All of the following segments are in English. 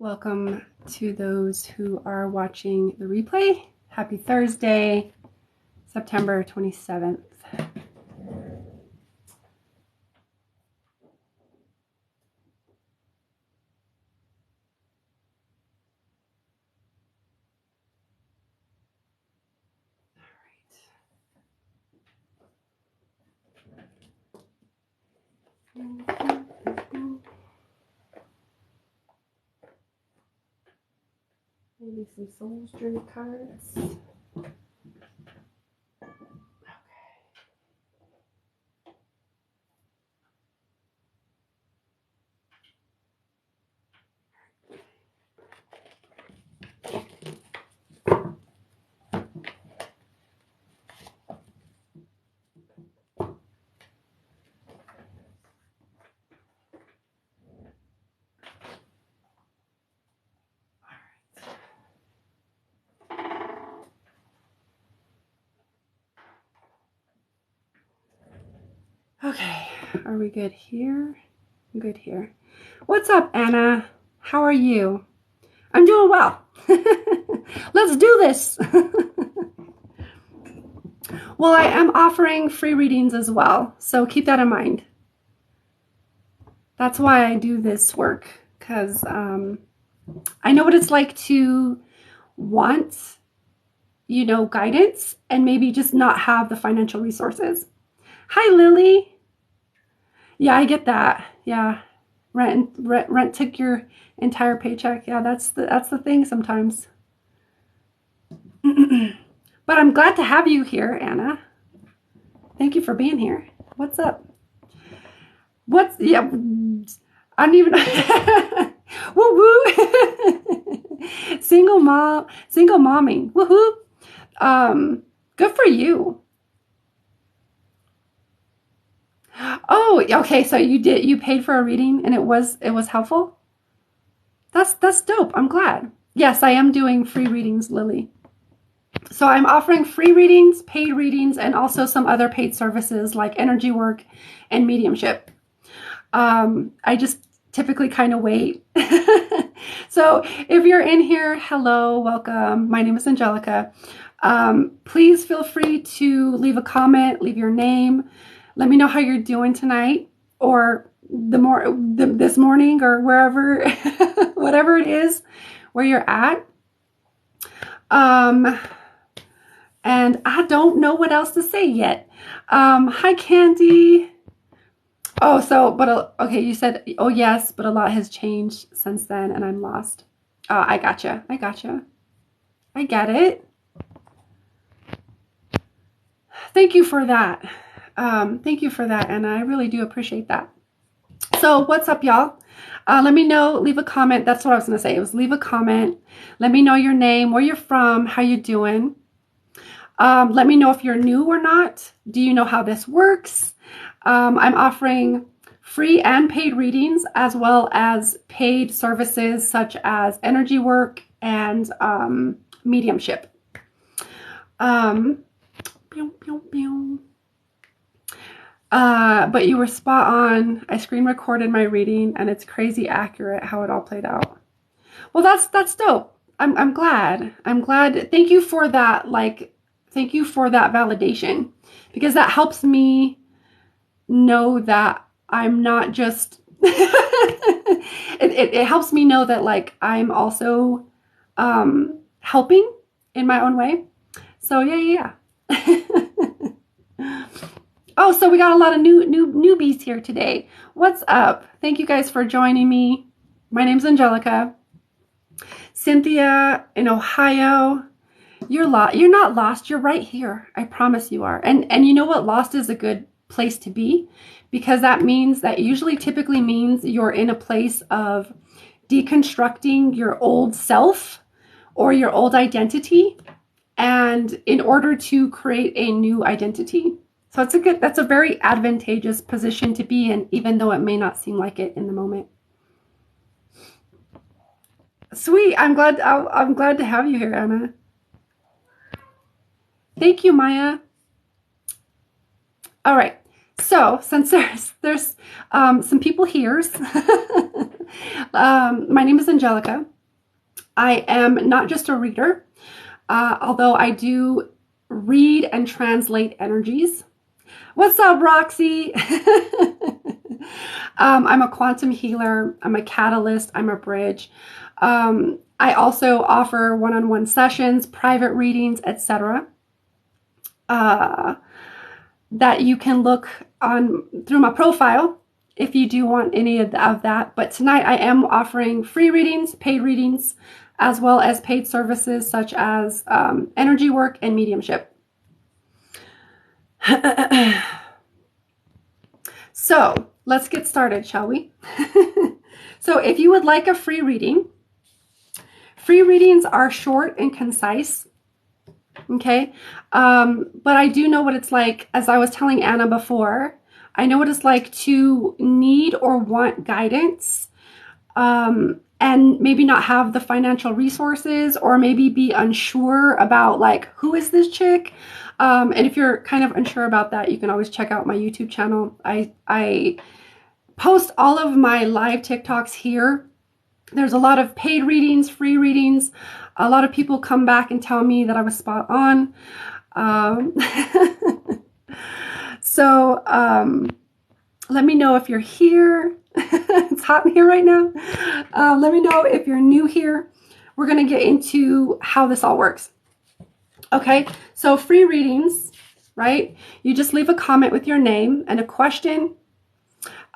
Welcome to those who are watching the replay. Happy Thursday, September 27th. Maybe some Soul's Journey cards. Okay, are we good here? Good here. What's up, Anna? How are you? I'm doing well. Let's do this. Well, I am offering free readings as well, so keep that in mind. That's why I do this work, because I know what it's like to want, guidance and maybe just not have the financial resources. Hi, Lily. Yeah, I get that. Yeah, rent took your entire paycheck. Yeah, that's the thing sometimes. But I'm glad to have you here, Anna. Thank you for being here. What's up? Yeah, I don't even woo woo. Single momming. Woohoo. Good for you. Oh, okay, so you paid for a reading and it was helpful? That's dope. I'm glad. Yes, I am doing free readings, Lily. So I'm offering free readings, paid readings, and also some other paid services like energy work and mediumship. I just typically kind of wait. So if you're in here, hello, welcome. My name is Angelica. Please feel free to leave a comment, leave your name. Let me know how you're doing tonight or this morning or wherever, whatever it is where you're at. And I don't know what else to say yet. Hi, Candy. Oh, okay, you said, oh yes, but a lot has changed since then and I'm lost. I gotcha. I get it. Thank you for that. And I really do appreciate that. So what's up, y'all? Let me know, leave a comment. That's what I was going to say. It was leave a comment. Let me know your name, where you're from, how you doing. Let me know if you're new or not. Do you know how this works? I'm offering free and paid readings as well as paid services such as energy work and mediumship. But you were spot on. I screen recorded my reading and it's crazy accurate how it all played out. Well, that's dope. I'm glad. Thank you for that. Thank you for that validation, because that helps me know that I'm not just, it helps me know that I'm also helping in my own way. So yeah. Oh, so we got a lot of newbies here today. What's up? Thank you guys for joining me. My name's Angelica. Cynthia in Ohio. You're not lost. You're right here. I promise you are. And you know what? Lost is a good place to be, because that typically means you're in a place of deconstructing your old self or your old identity, and in order to create a new identity. So that's a very advantageous position to be in, even though it may not seem like it in the moment. Sweet. I'm glad to have you here, Anna. Thank you, Maya. All right. So since there's some people here, my name is Angelica. I am not just a reader, although I do read and translate energies. What's up, Roxy? I'm a quantum healer. I'm a catalyst. I'm a bridge. I also offer one-on-one sessions, private readings, etc. That you can look on through my profile if you do want any of that. But tonight I am offering free readings, paid readings, as well as paid services such as energy work and mediumship. So let's get started, shall we? So if you would like a free readings are short and concise. Okay. But I do know what it's like, as I was telling Anna before, I know what it's like to need or want guidance, and maybe not have the financial resources, or maybe be unsure about like, who is this chick? And if you're kind of unsure about that, you can always check out my YouTube channel. I post all of my live TikToks here. There's a lot of paid readings, free readings. A lot of people come back and tell me that I was spot on. So let me know if you're here. It's hot in here right now. Let me know if you're new here. We're going to get into how this all works. Okay, so free readings, right? You just leave a comment with your name and a question.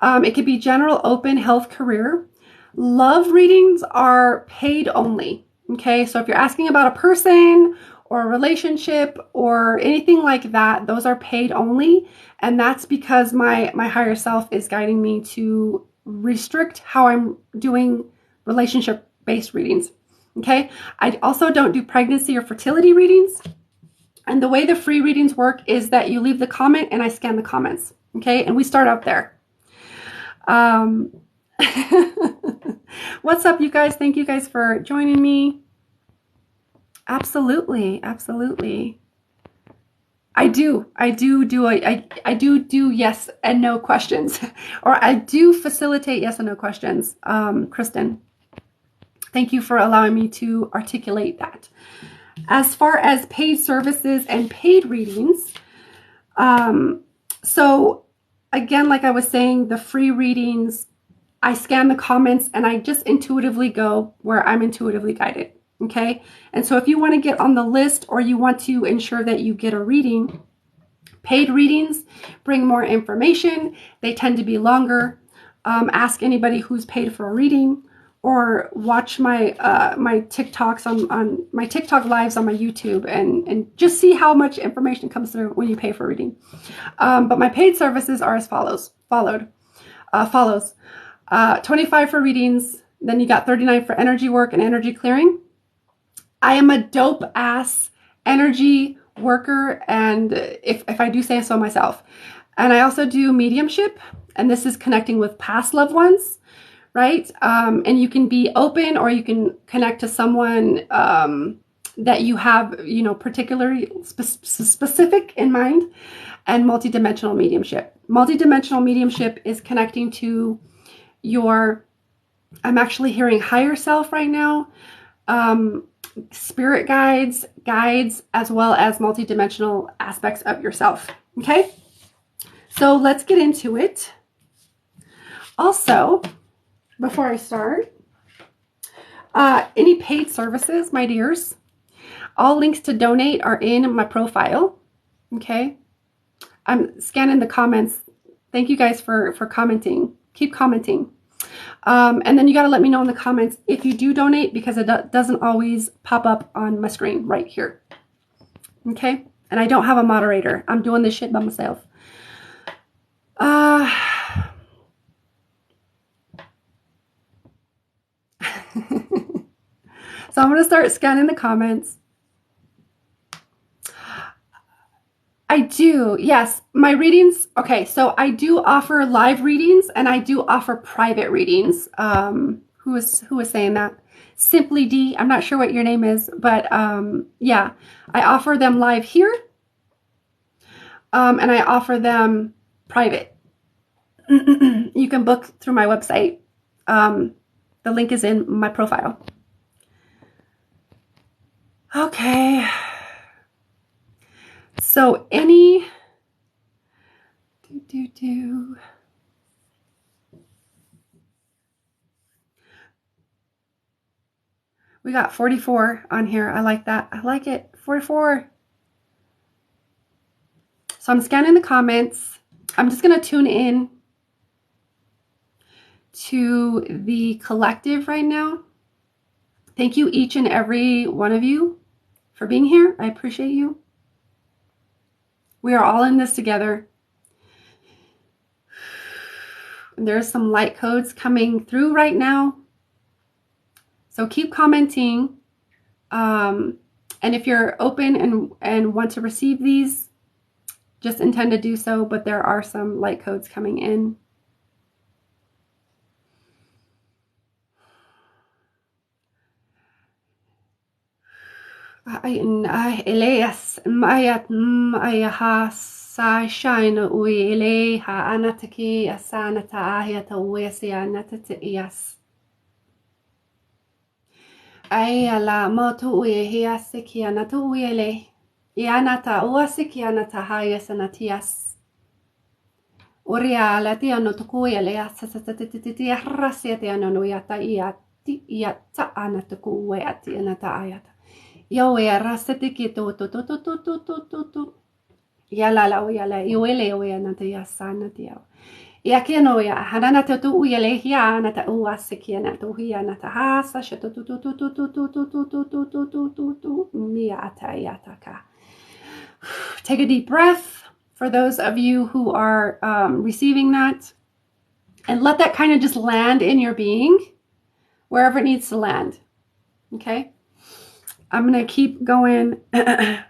It could be general, open, health, career. Love readings are paid only. Okay, so if you're asking about a person or a relationship or anything like that, those are paid only. And that's because my higher self is guiding me to restrict how I'm doing relationship-based readings. Okay, I also don't do pregnancy or fertility readings. And the way the free readings work is that you leave the comment and I scan the comments. Okay, and we start out there. What's up, you guys? Thank you guys for joining me. Absolutely, absolutely. I do yes and no questions, or I do facilitate yes and no questions. Kristen, thank you for allowing me to articulate that. As far as paid services and paid readings, so again, like I was saying, the free readings, I scan the comments and I just intuitively go where I'm intuitively guided. Okay. And so if you want to get on the list, or you want to ensure that you get a reading, paid readings bring more information. They tend to be longer. Ask anybody who's paid for a reading, or watch my my TikToks on my TikTok lives on my YouTube, and just see how much information comes through when you pay for a reading. But my paid services are as follows. 25 for readings, then you got 39 for energy work and energy clearing. I am a dope ass energy worker, and if I do say so myself. And I also do mediumship, and this is connecting with past loved ones, right? And you can be open, or you can connect to someone that you have, you know, particularly specific in mind. And multidimensional mediumship. Multidimensional mediumship is connecting to your, I'm actually hearing higher self right now, spirit guides, as well as multidimensional aspects of yourself. Okay, so let's get into it. Also, before I start, any paid services, my dears, all links to donate are in my profile. Okay, I'm scanning the comments. Thank you guys for commenting. Keep commenting. And then you got to let me know in the comments if you do donate, because it doesn't always pop up on my screen right here. Okay? And I don't have a moderator. I'm doing this shit by myself. So I'm going to start scanning the comments. I do, yes. My readings, okay, so I do offer live readings, and I do offer private readings. Who was saying that? Simply D, I'm not sure what your name is, but yeah, I offer them live here, and I offer them private. You can book through my website. The link is in my profile. Okay. So any we got 44 on here. I like that. I like it. 44. So I'm scanning the comments. I'm just going to tune in to the collective right now. Thank you, each and every one of you, for being here. I appreciate you. We are all in this together. There's some light codes coming through right now. So keep commenting. And if you're open and want to receive these, just intend to do so. But there are some light codes coming in. Elias Mayat Mayaha Sa Shine Ui Eleha Anataki Asanata Ahiata Wesia Natatias Ayala Motu Ui Hiasikia Natu Ele Yanata Uasikia Natahaya Sanatias Uria Latiano Tukuele Asatatitia Rasiatiano Yata Iati Yata Anataku Weati Anata Ayata. Yo rasatiki tu yala la yala iwele ya nata ya sana tia ya keno ya hanana tu uyele ya nata uasiki nata uya nata hasa shatu tu miata yataka. Take a deep breath for those of you who are receiving that, and let that kind of just land in your being wherever it needs to land. Okay. I'm going to keep going. I'm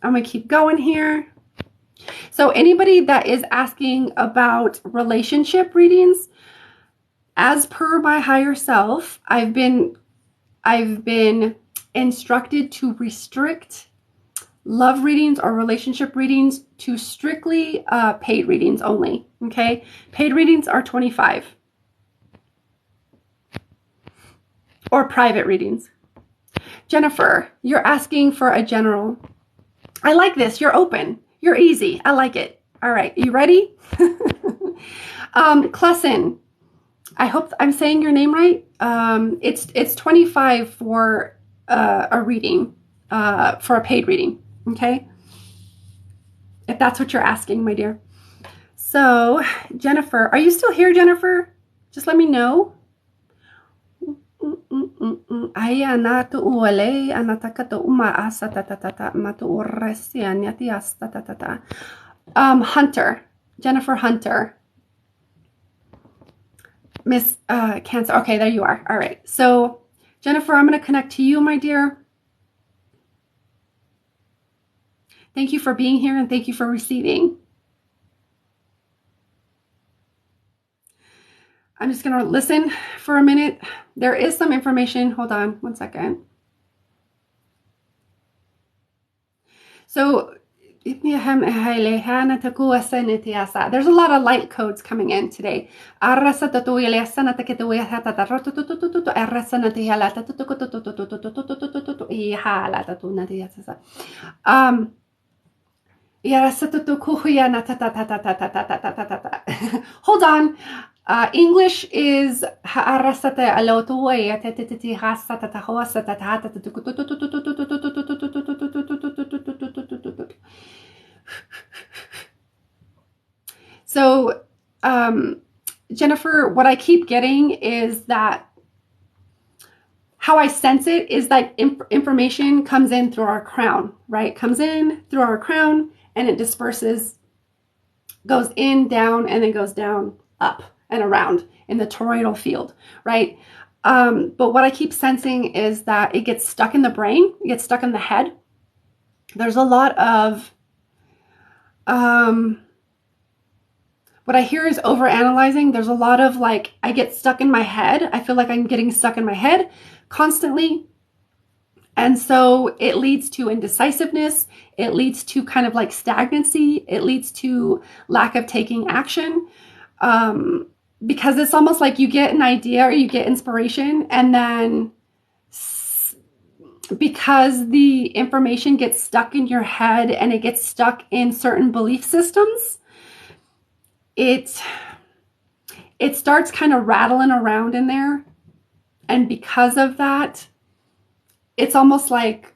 going to keep going here. So anybody that is asking about relationship readings, as per my higher self, I've been instructed to restrict love readings or relationship readings to strictly paid readings only. Okay. Paid readings are $25. Or private readings. Jennifer, you're asking for a general. I like this. You're open. You're easy. I like it. All right. You ready? Klessin, I hope I'm saying your name right. It's 25 for a reading, for a paid reading. Okay. If that's what you're asking, my dear. So, Jennifer, are you still here, Jennifer? Just let me know. Hunter, Jennifer Hunter, Miss Cancer. Okay, there you are. All right. So, Jennifer, I'm going to connect to you, my dear. Thank you for being here and thank you for receiving. I'm just going to listen for a minute. There is some information. Hold on one second. So there's a lot of light codes coming in today. Hold on. English is so, Jennifer, what I keep getting is that how I sense it is like information comes in through our crown, right? Comes in through our crown and it disperses, goes in, down, and then goes down, up, and around in the toroidal field, right? But what I keep sensing is that it gets stuck in the brain, it gets stuck in the head. There's a lot of, what I hear is overanalyzing. There's a lot of like, I get stuck in my head. I feel like I'm getting stuck in my head constantly. And so it leads to indecisiveness. It leads to kind of like stagnancy. It leads to lack of taking action. because it's almost like you get an idea or you get inspiration, and then because the information gets stuck in your head and it gets stuck in certain belief systems, it starts kind of rattling around in there. And because of that, it's almost like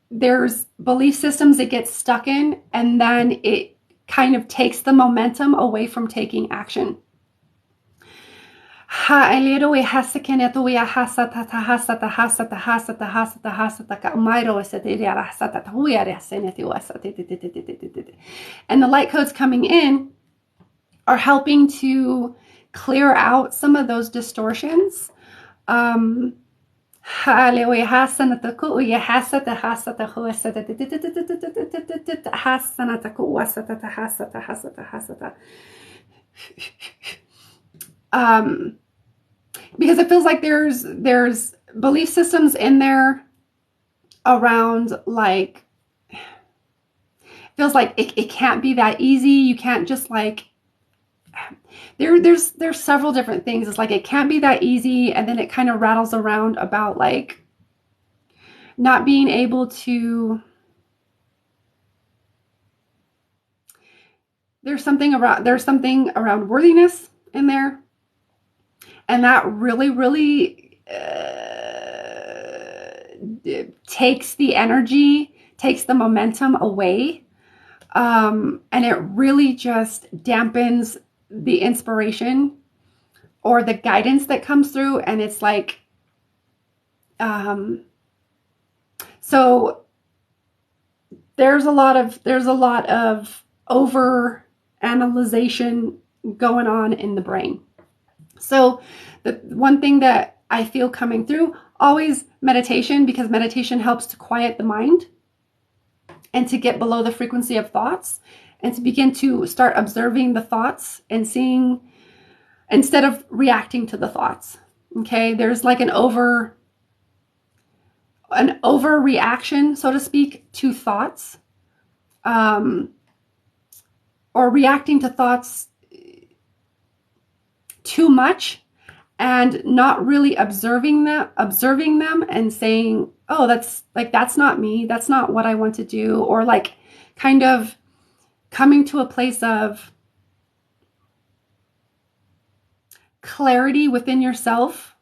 there's belief systems it gets stuck in, and then it kind of takes the momentum away from taking action. And the light codes coming in are helping to clear out some of those distortions. And because it feels like there's belief systems in there around, like, feels like it can't be that easy. You can't just like, there's several different things. It's like it can't be that easy, and then it kind of rattles around about like not being able to. There's something around worthiness in there, and that really takes the energy, takes the momentum away, and it really just dampens the inspiration or the guidance that comes through. And it's like, so there's a lot of over analyzation going on in the brain. So the one thing that I feel coming through, always meditation, because meditation helps to quiet the mind and to get below the frequency of thoughts, and to begin to start observing the thoughts and seeing, instead of reacting to the thoughts. Okay, there's like an overreaction, so to speak, to thoughts, or reacting to thoughts too much, and not really observing them and saying, oh, that's not me, that's not what I want to do, or like kind of coming to a place of clarity within yourself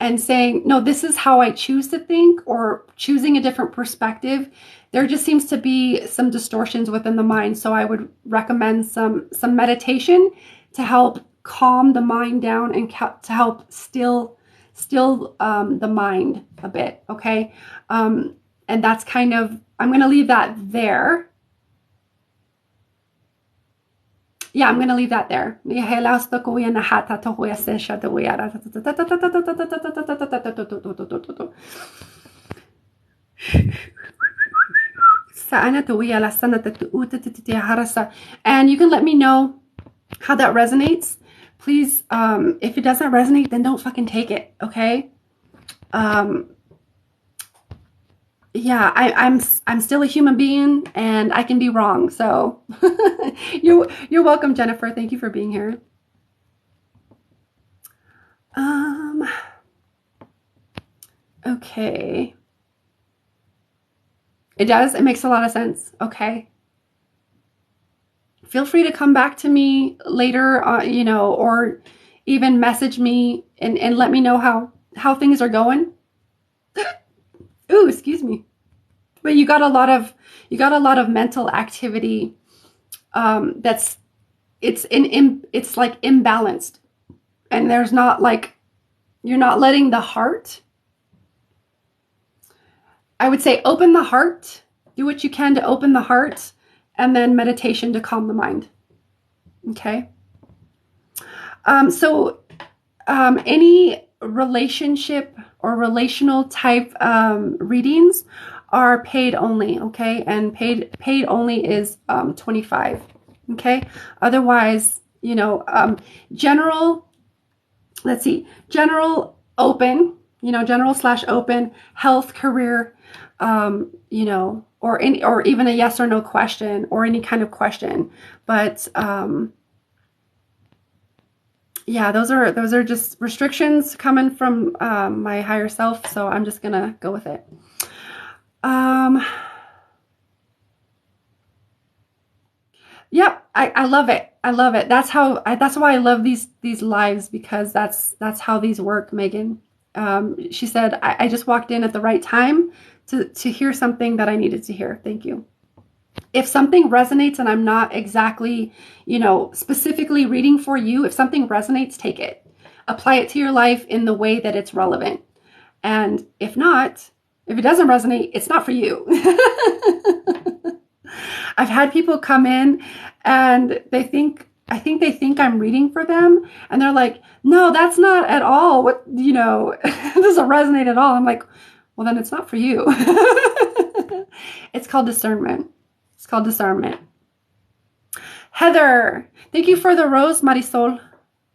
and saying, no, this is how I choose to think, or choosing a different perspective. There just seems to be some distortions within the mind. So I would recommend some meditation to help calm the mind down and to help still the mind a bit. Okay. And that's kind of, I'm going to leave that there. Yeah, I'm going to leave that there. And you can let me know how that resonates. Please, if it doesn't resonate, then don't fucking take it, okay? Yeah, I'm still a human being, and I can be wrong. So you're welcome, Jennifer. Thank you for being here. Okay. It does. It makes a lot of sense. Okay. Feel free to come back to me later, or even message me and let me know how things are going. Ooh, excuse me. But you got a lot of mental activity. It's like imbalanced, and there's not like, you're not letting the heart. I would say open the heart. Do what you can to open the heart, and then meditation to calm the mind. Okay. So any relationship or relational type readings are paid only. Okay. And paid only is $25. Okay. Otherwise, general, let's see, general open, general/open, health, career, or even a yes or no question, or any kind of question. But Yeah, those are just restrictions coming from my higher self, so I'm just gonna go with it. Um, Yep, I love it. I love it. That's why I love these lives, because that's how these work, Megan. She said, I just walked in at the right time to hear something that I needed to hear. Thank you. If something resonates and I'm not exactly, specifically reading for you, if something resonates, take it. Apply it to your life in the way that it's relevant. And if not, if it doesn't resonate, it's not for you. I've had people come in and I think they think I'm reading for them, and they're like, no, that's not at all what, it doesn't resonate at all. I'm like, well, then it's not for you. It's called discernment. It's called discernment. Heather, thank you for the rose, Marisol.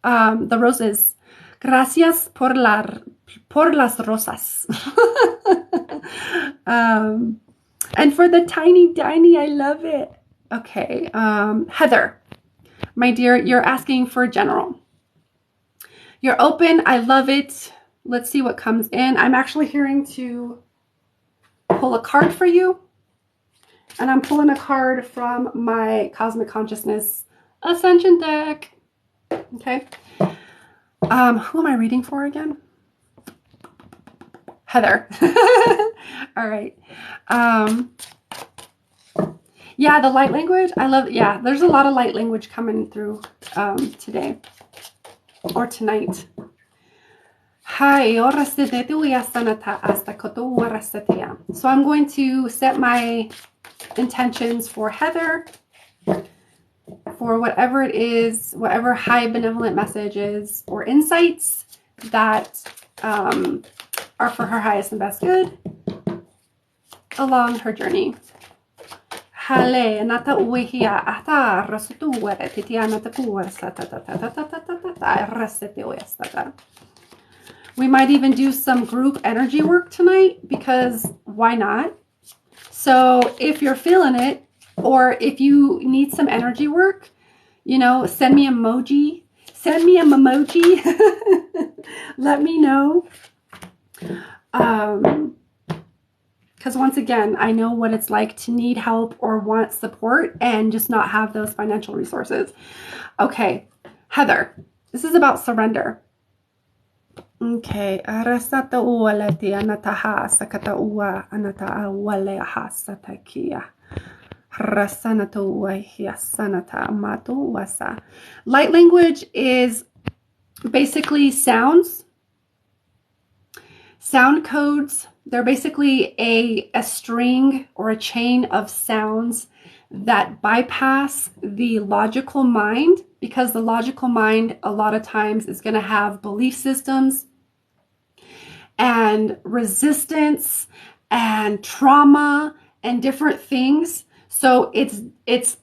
The roses. Gracias por las rosas. And for the tiny, I love it. Okay, Heather, my dear, you're asking for general. You're open. I love it. Let's see what comes in. I'm actually hearing to pull a card for you. And I'm pulling a card from my Cosmic Consciousness Ascension deck. Okay. Who am I reading for again? Heather. All right. Yeah, the light language. I love, yeah, there's a lot of light language coming through today or tonight. Hi, so I'm going to set my intentions for Heather, for whatever it is, whatever high benevolent messages or insights that are for her highest and best good along her journey. We might even do some group energy work tonight, because why not? So if you're feeling it, or if you need some energy work, send me emoji. Send me an emoji. Let me know. Because once again, I know what it's like to need help or want support and just not have those financial resources. Okay, Heather, this is about surrender. Okay. Arasata uwaleti anataha sakata uwa anata wale hasatakia. Rasanata uwahia sanata matu wasa. Light language is basically sounds. Sound codes. They're basically a string or a chain of sounds that bypass the logical mind, because the logical mind a lot of times is going to have belief systems and resistance and trauma and different things. So it's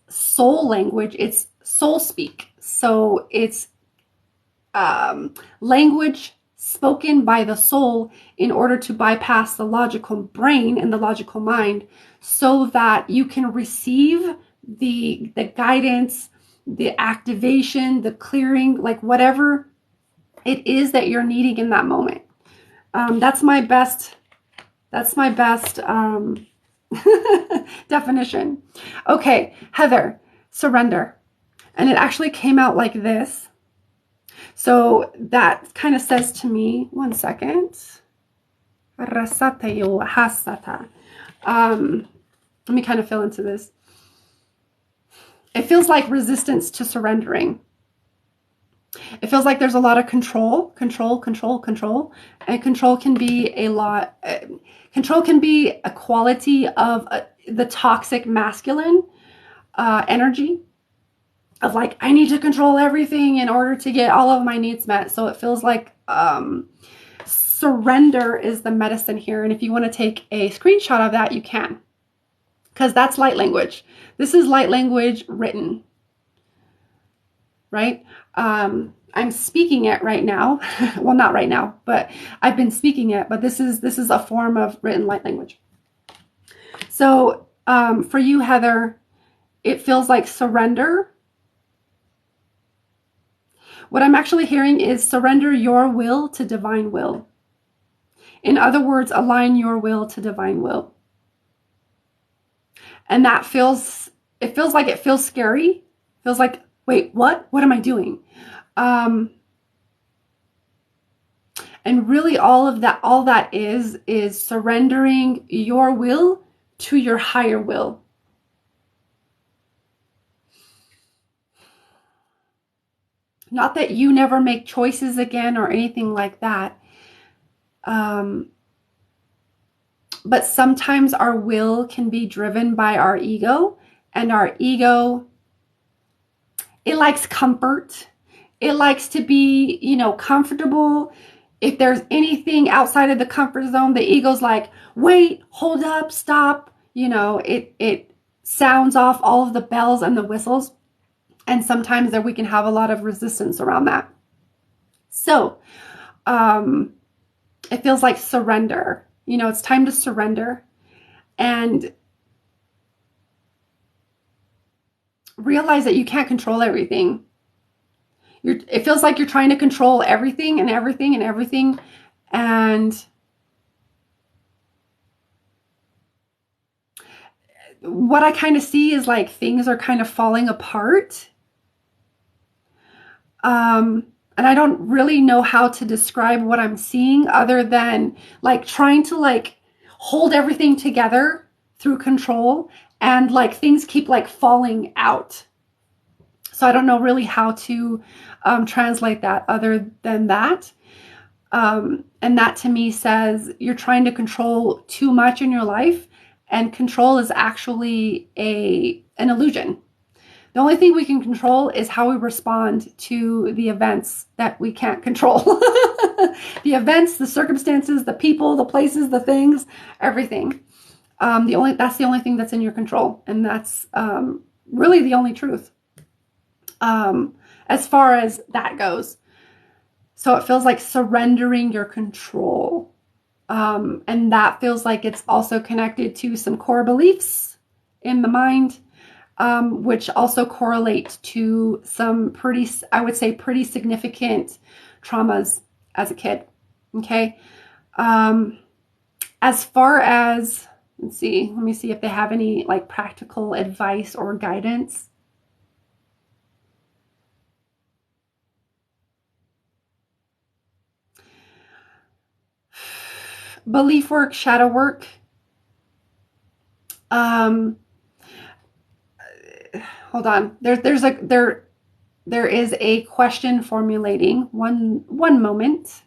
soul language, it's soul speak. So it's language spoken by the soul in order to bypass the logical brain and the logical mind, so that you can receive the guidance, the activation, the clearing, like whatever it is that you're needing in that moment. That's my best definition. Okay, Heather, surrender. And it actually came out like this. So that kind of says to me, one second. Let me kind of fill into this. It feels like resistance to surrendering. It feels like there's a lot of control. And control can be a lot. Control can be a quality of the toxic masculine energy of like, I need to control everything in order to get all of my needs met. So it feels like surrender is the medicine here. And if you want to take a screenshot of that, you can, because that's light language. This is light language written, right? I'm speaking it right now. Well, not right now, but I've been speaking it, but this is a form of written light language. So for you, Heather, it feels like surrender. What I'm actually hearing is surrender your will to divine will. In other words, align your will to divine will. And that feels scary. It feels like, wait, what? What am I doing? And really all that is surrendering your will to your higher will. Not that you never make choices again or anything like that. But sometimes our will can be driven by our ego, and our ego, it likes comfort. It likes to be, comfortable. If there's anything outside of the comfort zone, the ego's like, wait, hold up, stop. It sounds off all of the bells and the whistles. And sometimes that we can have a lot of resistance around that. So, it feels like surrender. It's time to surrender and realize that you can't control everything. It feels like you're trying to control everything and everything and everything. And what I kind of see is like things are kind of falling apart. And I don't really know how to describe what I'm seeing other than like trying to like hold everything together through control, and like things keep like falling out. So I don't know really how to translate that other than that. And that to me says you're trying to control too much in your life, and control is actually an illusion. The only thing we can control is how we respond to the events that we can't control. The events, the circumstances, the people, the places, the things, everything. That's the only thing that's in your control. And that's really the only truth as far as that goes. So it feels like surrendering your control. And that feels like it's also connected to some core beliefs in the mind. Which also correlate to some pretty significant traumas as a kid. Okay. As far as, let me see if they have any like practical advice or guidance. Belief work, shadow work. Hold on. There is a question formulating. One moment.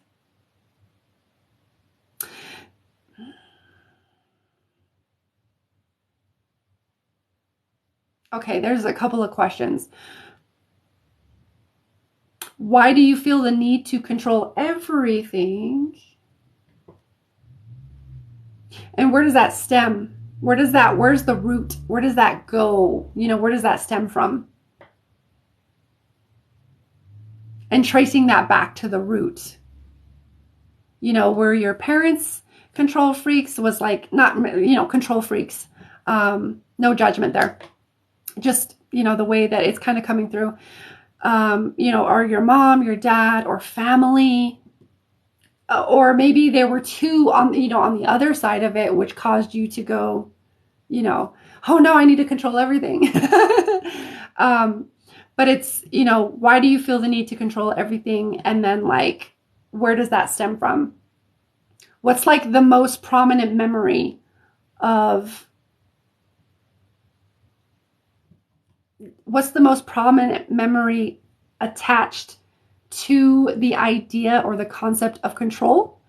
Okay, there's a couple of questions. Why do you feel the need to control everything? And where does that stem? Where's the root? Where does that go? Where does that stem from? And tracing that back to the root. Were your parents control freaks? Was like, not, control freaks. No judgment there. Just, the way that it's kind of coming through. Or your mom, your dad, or family. Or maybe there were two on the other side of it, which caused you to go, oh no, I need to control everything. But it's, why do you feel the need to control everything? And then like, where does that stem from? What's like the most prominent memory of, attached to the idea or the concept of control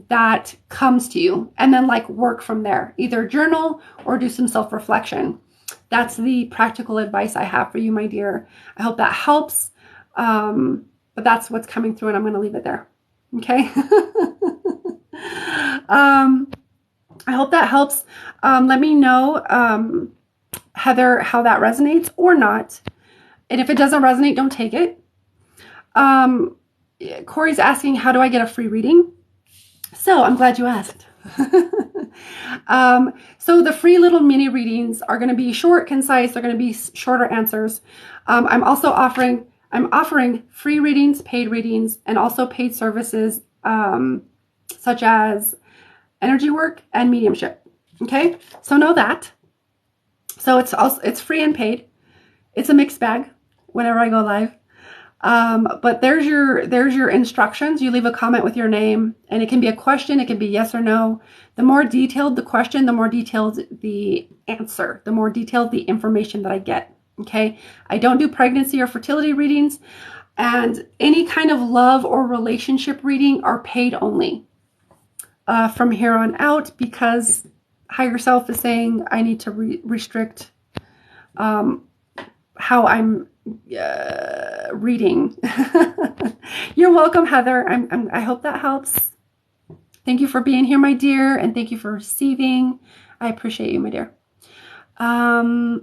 that comes to you? And then like work from there, either journal or do some self-reflection. That's the practical advice I have for you, my dear. I hope that helps. But that's what's coming through, and I'm going to leave it there. Okay. I hope that helps. Let me know, Heather, how that resonates or not. And if it doesn't resonate, don't take it. Corey's asking, how do I get a free reading? So I'm glad you asked. So the free little mini readings are going to be short, concise. They're going to be shorter answers. I'm also offering I'm offering free readings, paid readings, and also paid services such as energy work and mediumship. Okay, so know that. So it's free and paid. It's a mixed bag whenever I go live. But there's your instructions. You leave a comment with your name, and it can be a question. It can be yes or no. The more detailed the question, the more detailed the answer, the more detailed the information that I get. Okay. I don't do pregnancy or fertility readings, and any kind of love or relationship reading are paid only from here on out, because higher self is saying I need to restrict how I'm reading. You're welcome, Heather. I hope that helps. Thank you for being here, my dear, and thank you for receiving. I appreciate you, my dear. So I'm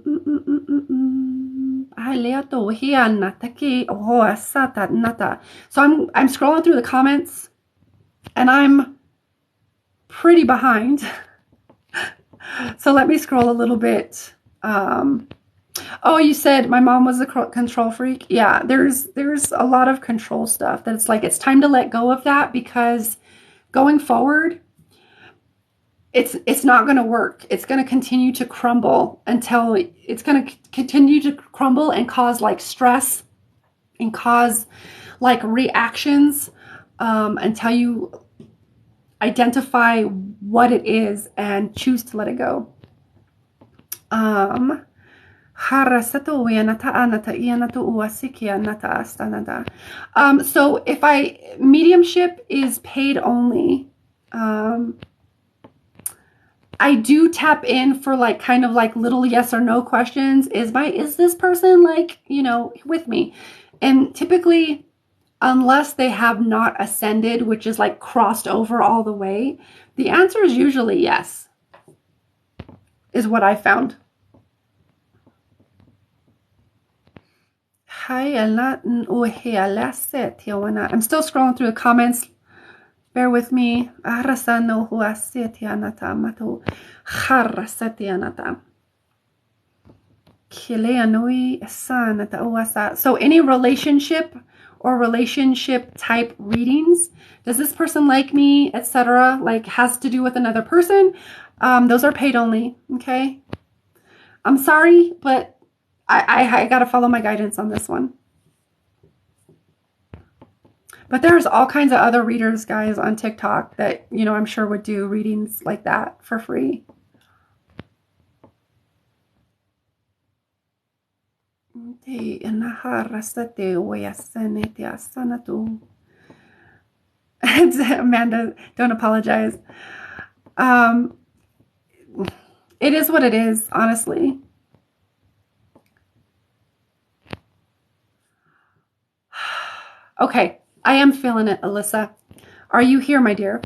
scrolling through the comments, and I'm pretty behind. So let me scroll a little bit. Oh, you said my mom was a control freak. Yeah, there's a lot of control stuff that it's like it's time to let go of that, because going forward, it's not going to work. It's going to continue to crumble until it's going to continue to crumble and cause like stress and cause like reactions until you identify what it is and choose to let it go. So if mediumship is paid only, I do tap in for like kind of like little yes or no questions. Is this person like, with me? And typically, unless they have not ascended, which is like crossed over all the way, the answer is usually yes, is what I found. I'm still scrolling through the comments. Bear with me. So any relationship or relationship type readings, does this person like me, etc., like has to do with another person, those are paid only. Okay, I'm sorry, but I got to follow my guidance on this one. But there's all kinds of other readers, guys, on TikTok that, I'm sure would do readings like that for free. Amanda, don't apologize. It is what it is, honestly. Okay, I am feeling it, Alyssa. Are you here, my dear?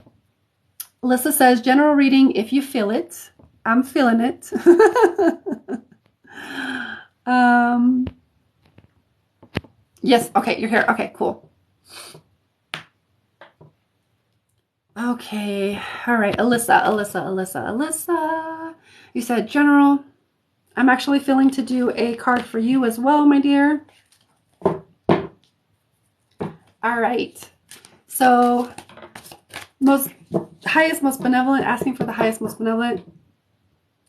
Alyssa says, general reading if you feel it. I'm feeling it. Yes, okay, you're here. Okay, cool. Okay, all right, Alyssa. You said general. I'm actually feeling to do a card for you as well, my dear. All right, so highest, most benevolent, asking for the highest, most benevolent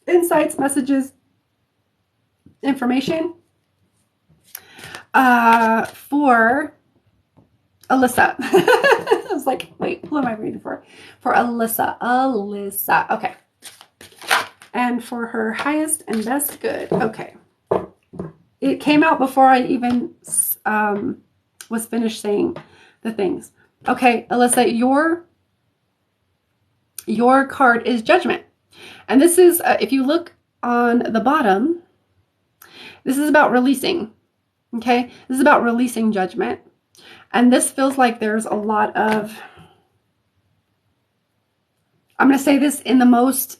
insights, messages, information for Alyssa. I was like, wait, who am I reading for? For Alyssa. Okay. And for her highest and best good. Okay. It came out before I even was finished saying the things. Okay, Alyssa, your card is Judgment. And this is, if you look on the bottom, this is about releasing. Okay, this is about releasing judgment. And this feels like there's a lot of, I'm going to say this in the most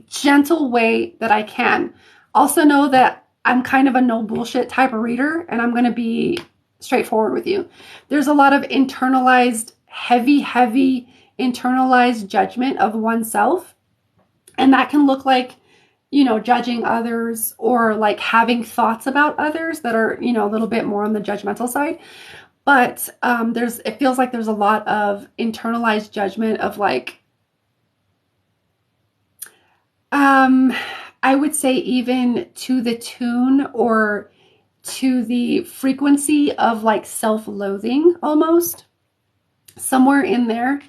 gentle way that I can. Also know that I'm kind of a no bullshit type of reader, and I'm going to be straightforward with you. There's a lot of internalized, heavy internalized judgment of oneself. And that can look like, judging others or like having thoughts about others that are, a little bit more on the judgmental side. But it feels like there's a lot of internalized judgment of like, I would say even to the tune or to the frequency of like self-loathing almost, somewhere in there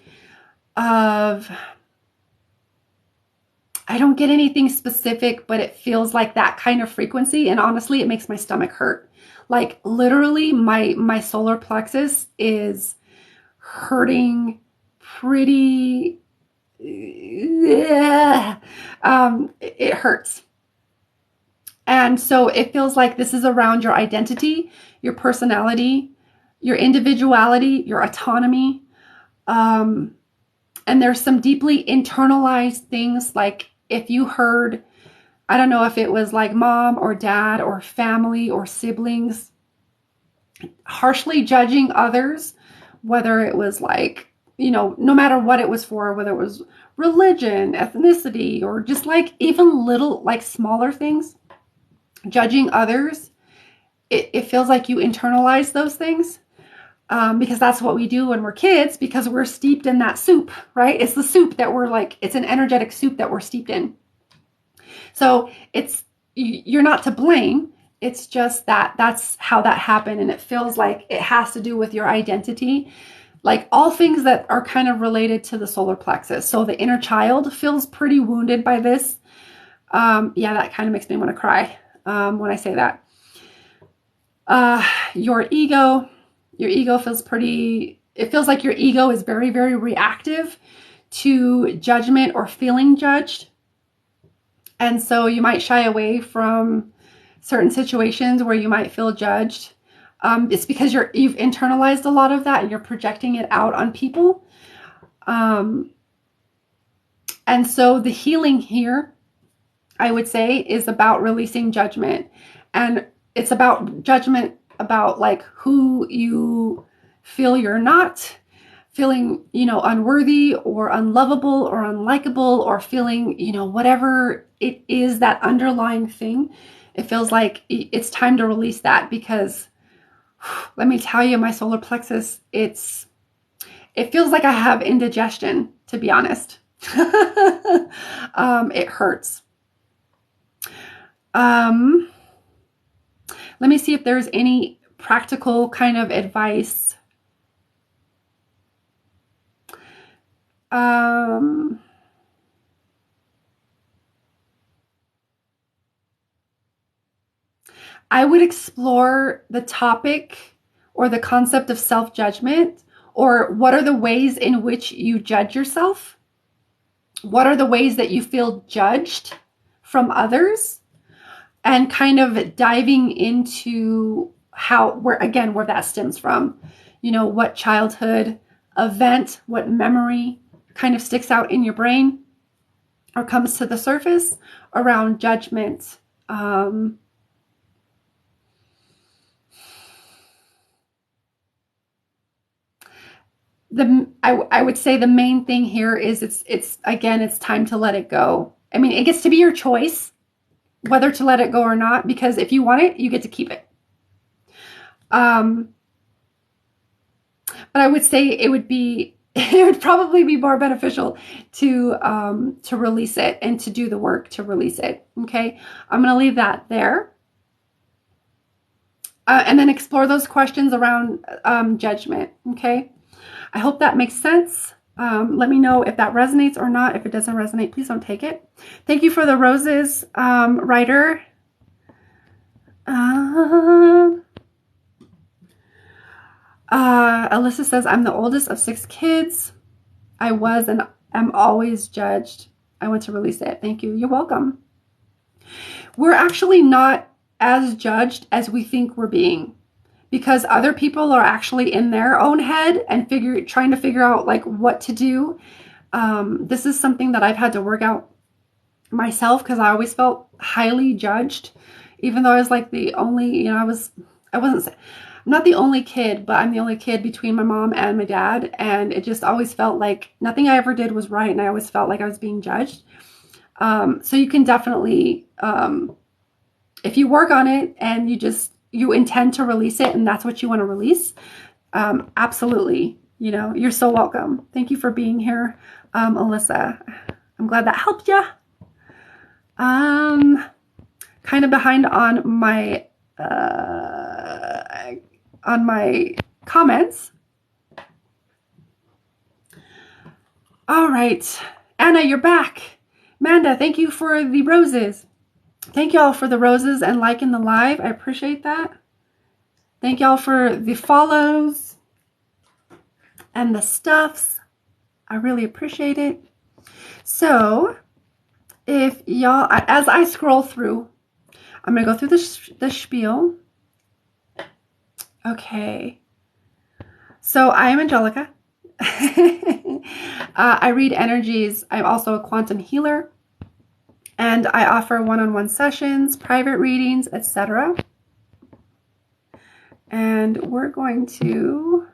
of, I don't get anything specific, but it feels like that kind of frequency. And honestly, it makes my stomach hurt. Like literally my solar plexus is hurting pretty, it hurts. And so it feels like this is around your identity, your personality, your individuality, your autonomy. And there's some deeply internalized things like if you heard, I don't know if it was like mom or dad or family or siblings harshly judging others, whether it was like, no matter what it was for, whether it was religion, ethnicity, or just like even little, like smaller things, judging others, it feels like you internalize those things. Because that's what we do when we're kids, because we're steeped in that soup, right? It's the soup that we're like, it's an energetic soup that we're steeped in. So you're not to blame. It's just that's how that happened. And it feels like it has to do with your identity, like all things that are kind of related to the solar plexus. So the inner child feels pretty wounded by this. Yeah, that kind of makes me want to cry when I say that. Your ego feels it feels like your ego is very, very reactive to judgment or feeling judged. And so you might shy away from certain situations where you might feel judged. It's because you've internalized a lot of that and you're projecting it out on people. And so the healing here, I would say, is about releasing judgment. And it's about judgment about like who you feel you're not, feeling, unworthy or unlovable or unlikable, or feeling, whatever it is, that underlying thing. It feels like it's time to release that, because let me tell you, my solar plexus, it feels like I have indigestion, to be honest. It hurts. Let me see if there's any practical kind of advice. I would explore the topic or the concept of self-judgment, or what are the ways in which you judge yourself? What are the ways that you feel judged from others? And kind of diving into where that stems from. What childhood event, what memory kind of sticks out in your brain or comes to the surface around judgment. I would say the main thing here is it's time to let it go. I mean, it gets to be your choice whether to let it go or not, because if you want it, you get to keep it. But I would say it would probably be more beneficial to release it and to do the work to release it. Okay, I'm going to leave that there. And then explore those questions around judgment. Okay, I hope that makes sense. Let me know if that resonates or not. If it doesn't resonate, please don't take it. Thank you for the roses, writer. Alyssa says, I'm the oldest of 6 kids. I was and am always judged. I want to release it. Thank you. You're welcome. We're actually not as judged as we think we're being, because other people are actually in their own head and trying to figure out like what to do. This is something that I've had to work out myself, because I always felt highly judged, even though I was like the only, I'm not the only kid, but I'm the only kid between my mom and my dad. And it just always felt like nothing I ever did was right. And I always felt like I was being judged. So you can definitely, if you work on it and you intend to release it and that's what you want to release, absolutely, you're so welcome. Thank you for being here, Alyssa. I'm glad that helped you. Kind of behind on my comments. All right, Anna, you're back. Amanda, thank you for the roses. Thank y'all for the roses and liking the live. I appreciate that. Thank y'all for the follows and the stuffs. I really appreciate it. So if y'all, as I scroll through, I'm going to go through the spiel. Okay. So I am Angelica. I read energies. I'm also a quantum healer. And I offer one-on-one sessions, private readings, etc. And we're going to...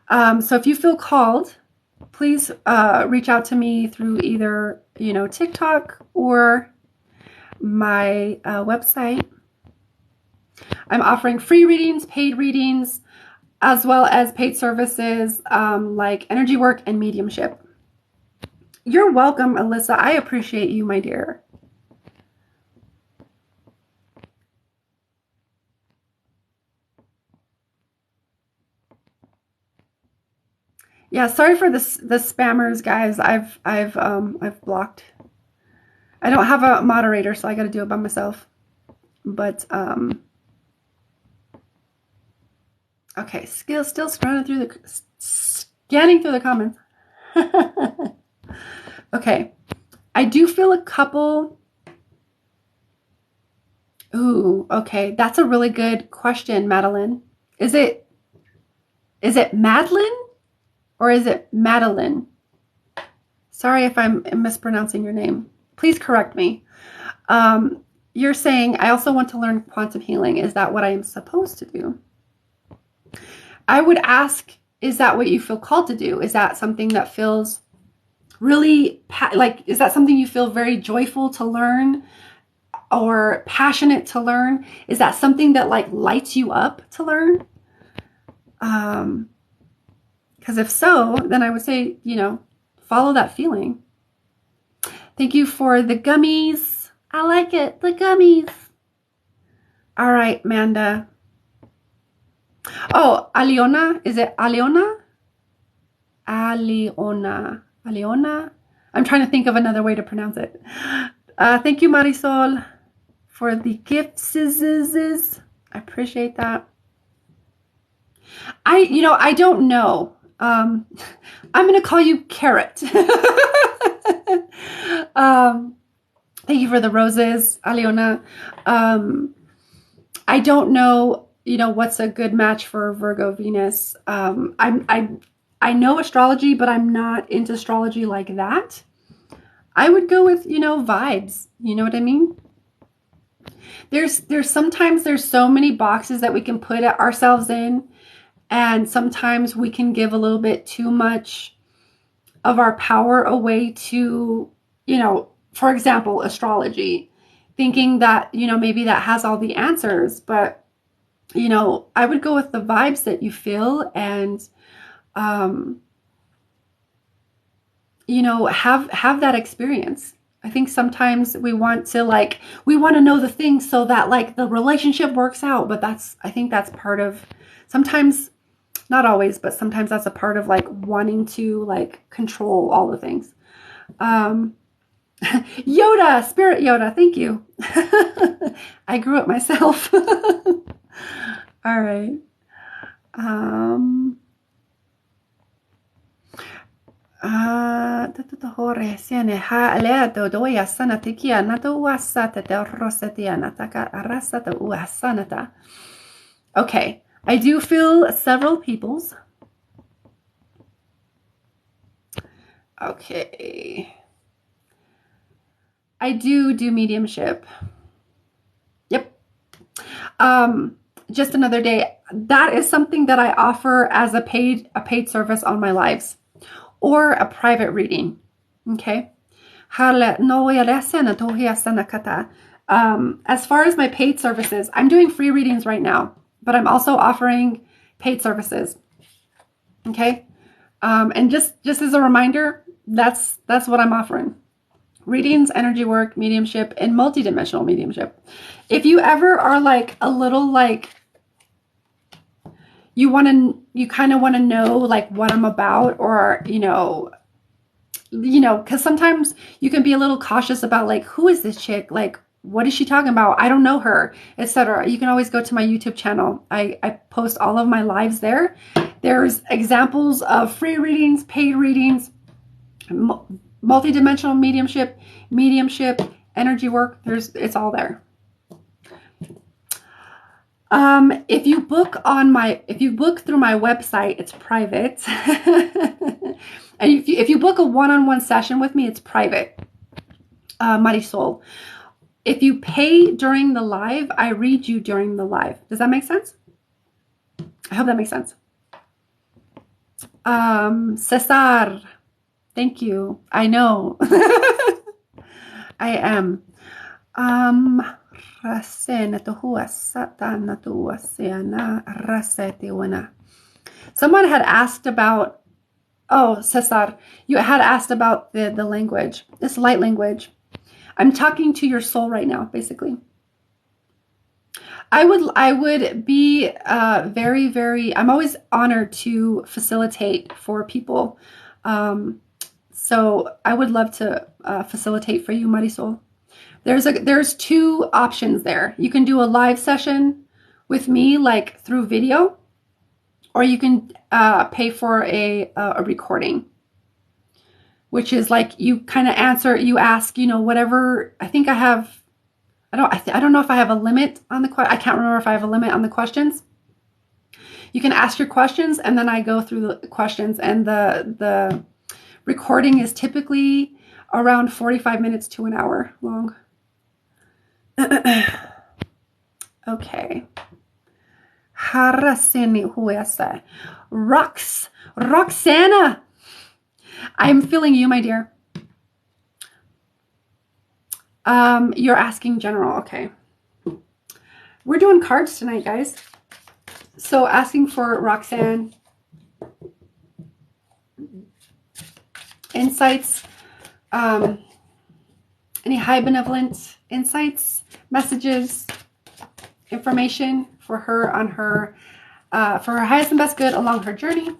so if you feel called, please reach out to me through either, TikTok or my website. I'm offering free readings, paid readings, as well as paid services like energy work and mediumship. You're welcome, Alyssa. I appreciate you, my dear. Yeah, sorry for the spammers, guys. I've blocked. I don't have a moderator, so I got to do it by myself. But okay, still scanning through the comments. Okay, I do feel a couple. Ooh, okay, that's a really good question, Madeline. Is it Madeline or is it Madeline? Sorry if I'm mispronouncing your name. Please correct me. You're saying, I also want to learn quantum healing. Is that what I am supposed to do? I would ask, is that what you feel called to do? Is that something that feels really, is that something you feel very joyful to learn or passionate to learn? Is that something that lights you up to learn? Because if so, then I would say, follow that feeling. Thank you for the gummies. I like it. The gummies. All right, Amanda. Oh, Aliona. Is it Aliona? Aliona. Aliona? I'm trying to think of another way to pronounce it. Thank you, Marisol, for the gifts. I appreciate that. I don't know. I'm going to call you Carrot. Thank you for the roses, Aliona. I don't know, what's a good match for Virgo Venus. I know astrology, but I'm not into astrology like that. I would go with, vibes. You know what I mean? Sometimes there's so many boxes that we can put ourselves in. And sometimes we can give a little bit too much of our power away to, for example, astrology, thinking that, maybe that has all the answers. But, I would go with the vibes that you feel and, have that experience. I think sometimes we want to know the things so that the relationship works out. But I think that's part of, sometimes, not always, but sometimes that's a part of wanting to control all the things. Yoda, Spirit Yoda, thank you. I grew up myself. All right. Okay. I do feel several peoples. Okay. I do mediumship. Yep. Just another day. That is something that I offer as a paid service on my lives or a private reading. Okay. As far as my paid services, I'm doing free readings right now, but I'm also offering paid services. Okay. And just as a reminder, that's what I'm offering. Readings, energy work, mediumship, and multidimensional mediumship. If you ever are like a little like, you kind of want to know like what I'm about, or, because sometimes you can be a little cautious about like, who is this chick? Like, what is she talking about? I don't know her, etc. You can always go to my YouTube channel. I post all of my lives there. There's examples of free readings, paid readings, multidimensional mediumship, energy work. It's all there. If you book through my website, it's private. And if you book a one-on-one session with me, it's private. Marisol. If you pay during the live, I read you during the live. Does that make sense? I hope that makes sense. Cesar. Thank you. I know. I am. Someone had asked about, Cesar, you had asked about the language. It's light language. I'm talking to your soul right now, basically. I would be very, very, I'm always honored to facilitate for people. So I would love to facilitate for you, Marisol. There's two options there. You can do a live session with me, like through video, or you can pay for a recording, which is like you kind of you ask, whatever. I think I have. I don't know if I have a limit on the question. I can't remember if I have a limit on the questions. You can ask your questions, and then I go through the questions, and the recording is typically around 45 minutes to an hour long. Okay. Roxana. I'm feeling you, my dear. You're asking general. Okay. We're doing cards tonight, guys. So asking for Roxanne. Insights. Any high benevolent insights, messages, information for her on her, for her highest and best good along her journey.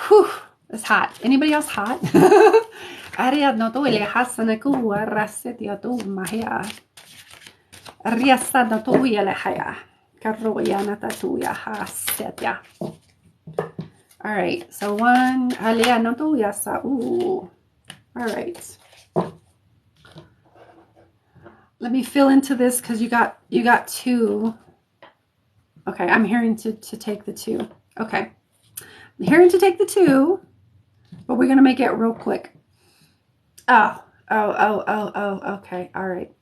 Whew, it's hot. Anybody else hot? All right, so one. Ooh. All right. Let me fill into this because you got two. Okay, I'm hearing to take the two. Okay. I'm hearing to take the two, but we're gonna make it real quick. Oh, okay. All right.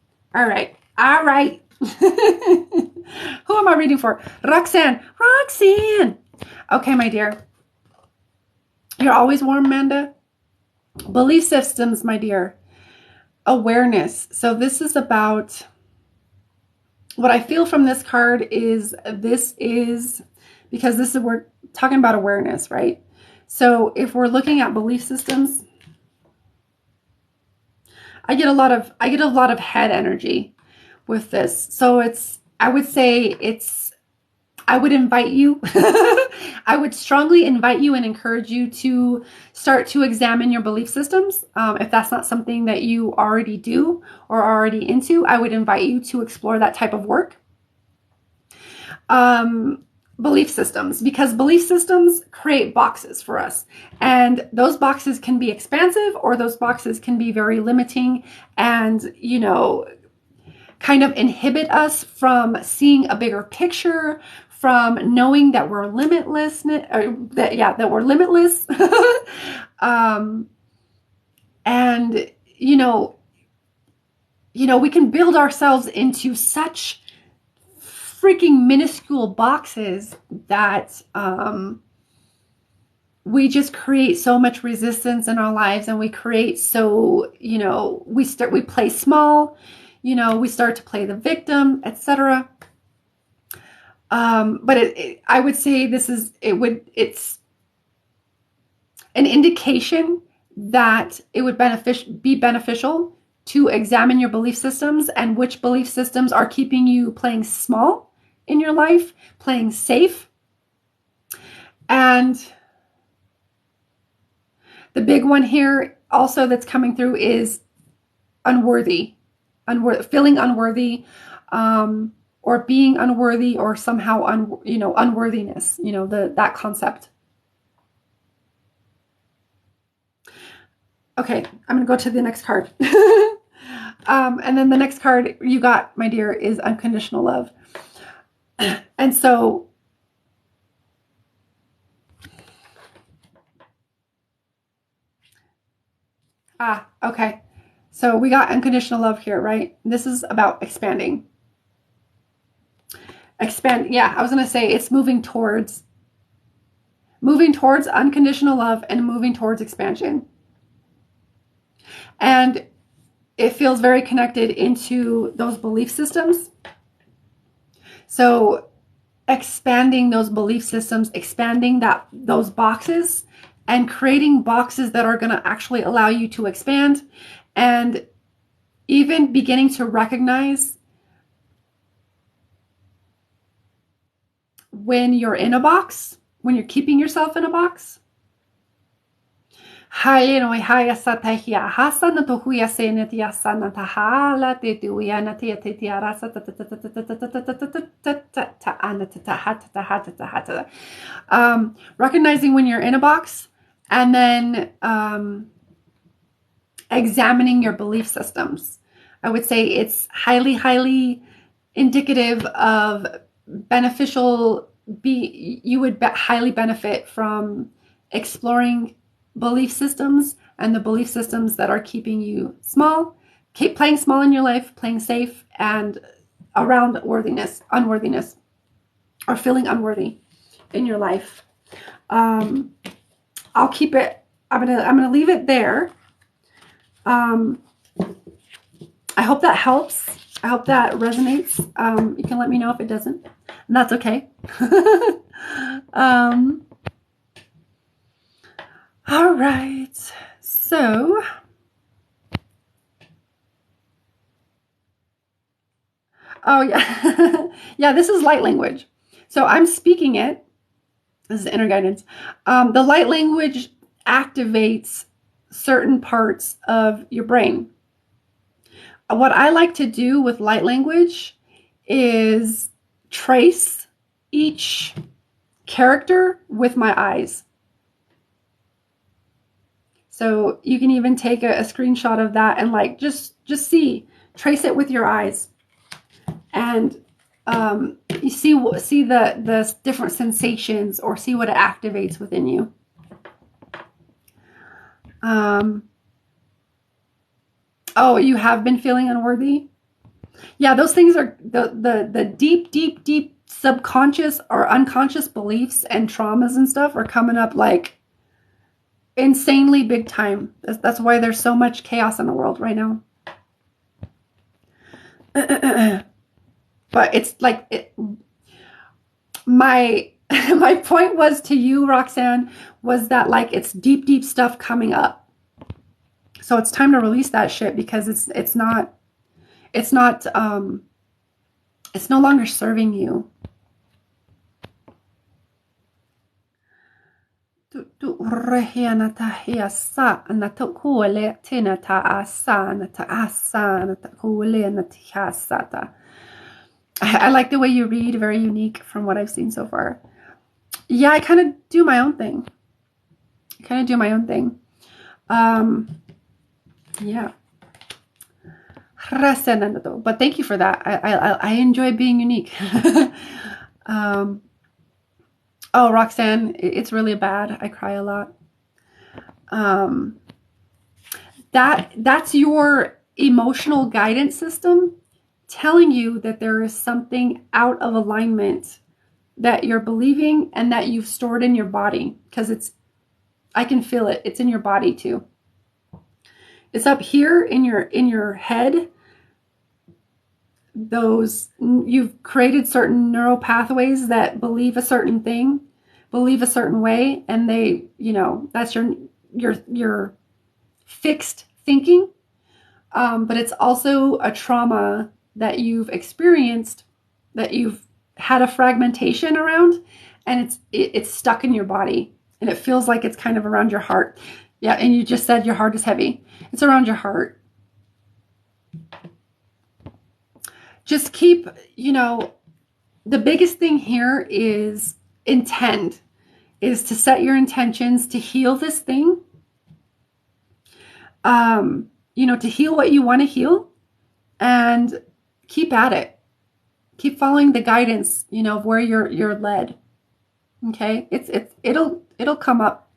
Who am I reading for? Roxanne. Okay, my dear. You're always warm, Amanda. Belief systems, my dear. Awareness. So this is about, what I feel from this card is, because we're talking about awareness, right? So if we're looking at belief systems, I get a lot of head energy with this. So I would invite you, I would strongly invite you and encourage you to start to examine your belief systems. If that's not something that you already do or are already into, I would invite you to explore that type of work. Belief systems, because belief systems create boxes for us. And those boxes can be expansive, or those boxes can be very limiting and, kind of inhibit us from seeing a bigger picture, from knowing that we're limitless, that we're limitless. And, we can build ourselves into such freaking minuscule boxes that we just create so much resistance in our lives, and we create so, we play small, we start to play the victim, etc. But I would say it's an indication that it would be beneficial to examine your belief systems and which belief systems are keeping you playing small in your life, playing safe. And the big one here also that's coming through is unworthy, feeling unworthy, or being unworthy, or somehow unworthiness, that concept. Okay, I'm gonna go to the next card. And then the next card you got, my dear, is unconditional love. And so okay. So we got unconditional love here, right? This is about expanding. Yeah, I was going to say it's moving towards unconditional love and moving towards expansion. And it feels very connected into those belief systems. So expanding those belief systems, expanding those boxes, and creating boxes that are going to actually allow you to expand, and even beginning to recognize when you're in a box, when you're keeping yourself in a box. Recognizing when you're in a box, and then examining your belief systems. I would say it's highly, highly indicative of beneficial. You would highly benefit from exploring belief systems, and the belief systems that are keeping you small, keep playing small in your life, playing safe, and around unworthiness, or feeling unworthy in your life. I'll keep it. I'm gonna leave it there. I hope that helps. I hope that resonates. You can let me know if it doesn't, and that's okay. All right. So, oh yeah, yeah. This is light language. So I'm speaking it. This is inner guidance. The light language activates certain parts of your brain. What I like to do with light language is trace each character with my eyes. So you can even take a screenshot of that and just trace it with your eyes, and you see the different sensations, or see what it activates within you. Oh, you have been feeling unworthy? Yeah, those things are the deep, deep, deep subconscious or unconscious beliefs and traumas and stuff are coming up like insanely big time. That's why there's so much chaos in the world right now. But it's like my point was to you, Roxanne, was that like it's deep, deep stuff coming up. So it's time to release that shit, because it's no longer serving you. I like the way you read, very unique from what I've seen so far. Yeah, I kind of do my own thing. Yeah. But thank you for that. I enjoy being unique. Oh, Roxanne, it's really bad. I cry a lot. That's your emotional guidance system telling you that there is something out of alignment that you're believing and that you've stored in your body, because I can feel it. It's in your body too. It's up here in your head. You've created certain neural pathways that believe a certain thing, believe a certain way, and they, that's your fixed thinking. But it's also a trauma that you've experienced, that you've had a fragmentation around, and it's stuck in your body, and it feels like it's kind of around your heart. Yeah, and you just said your heart is heavy. It's around your heart. Just keep, the biggest thing here is intend, is to set your intentions to heal this thing. To heal what you want to heal, and keep at it. Keep following the guidance, of where you're led. Okay? It'll come up.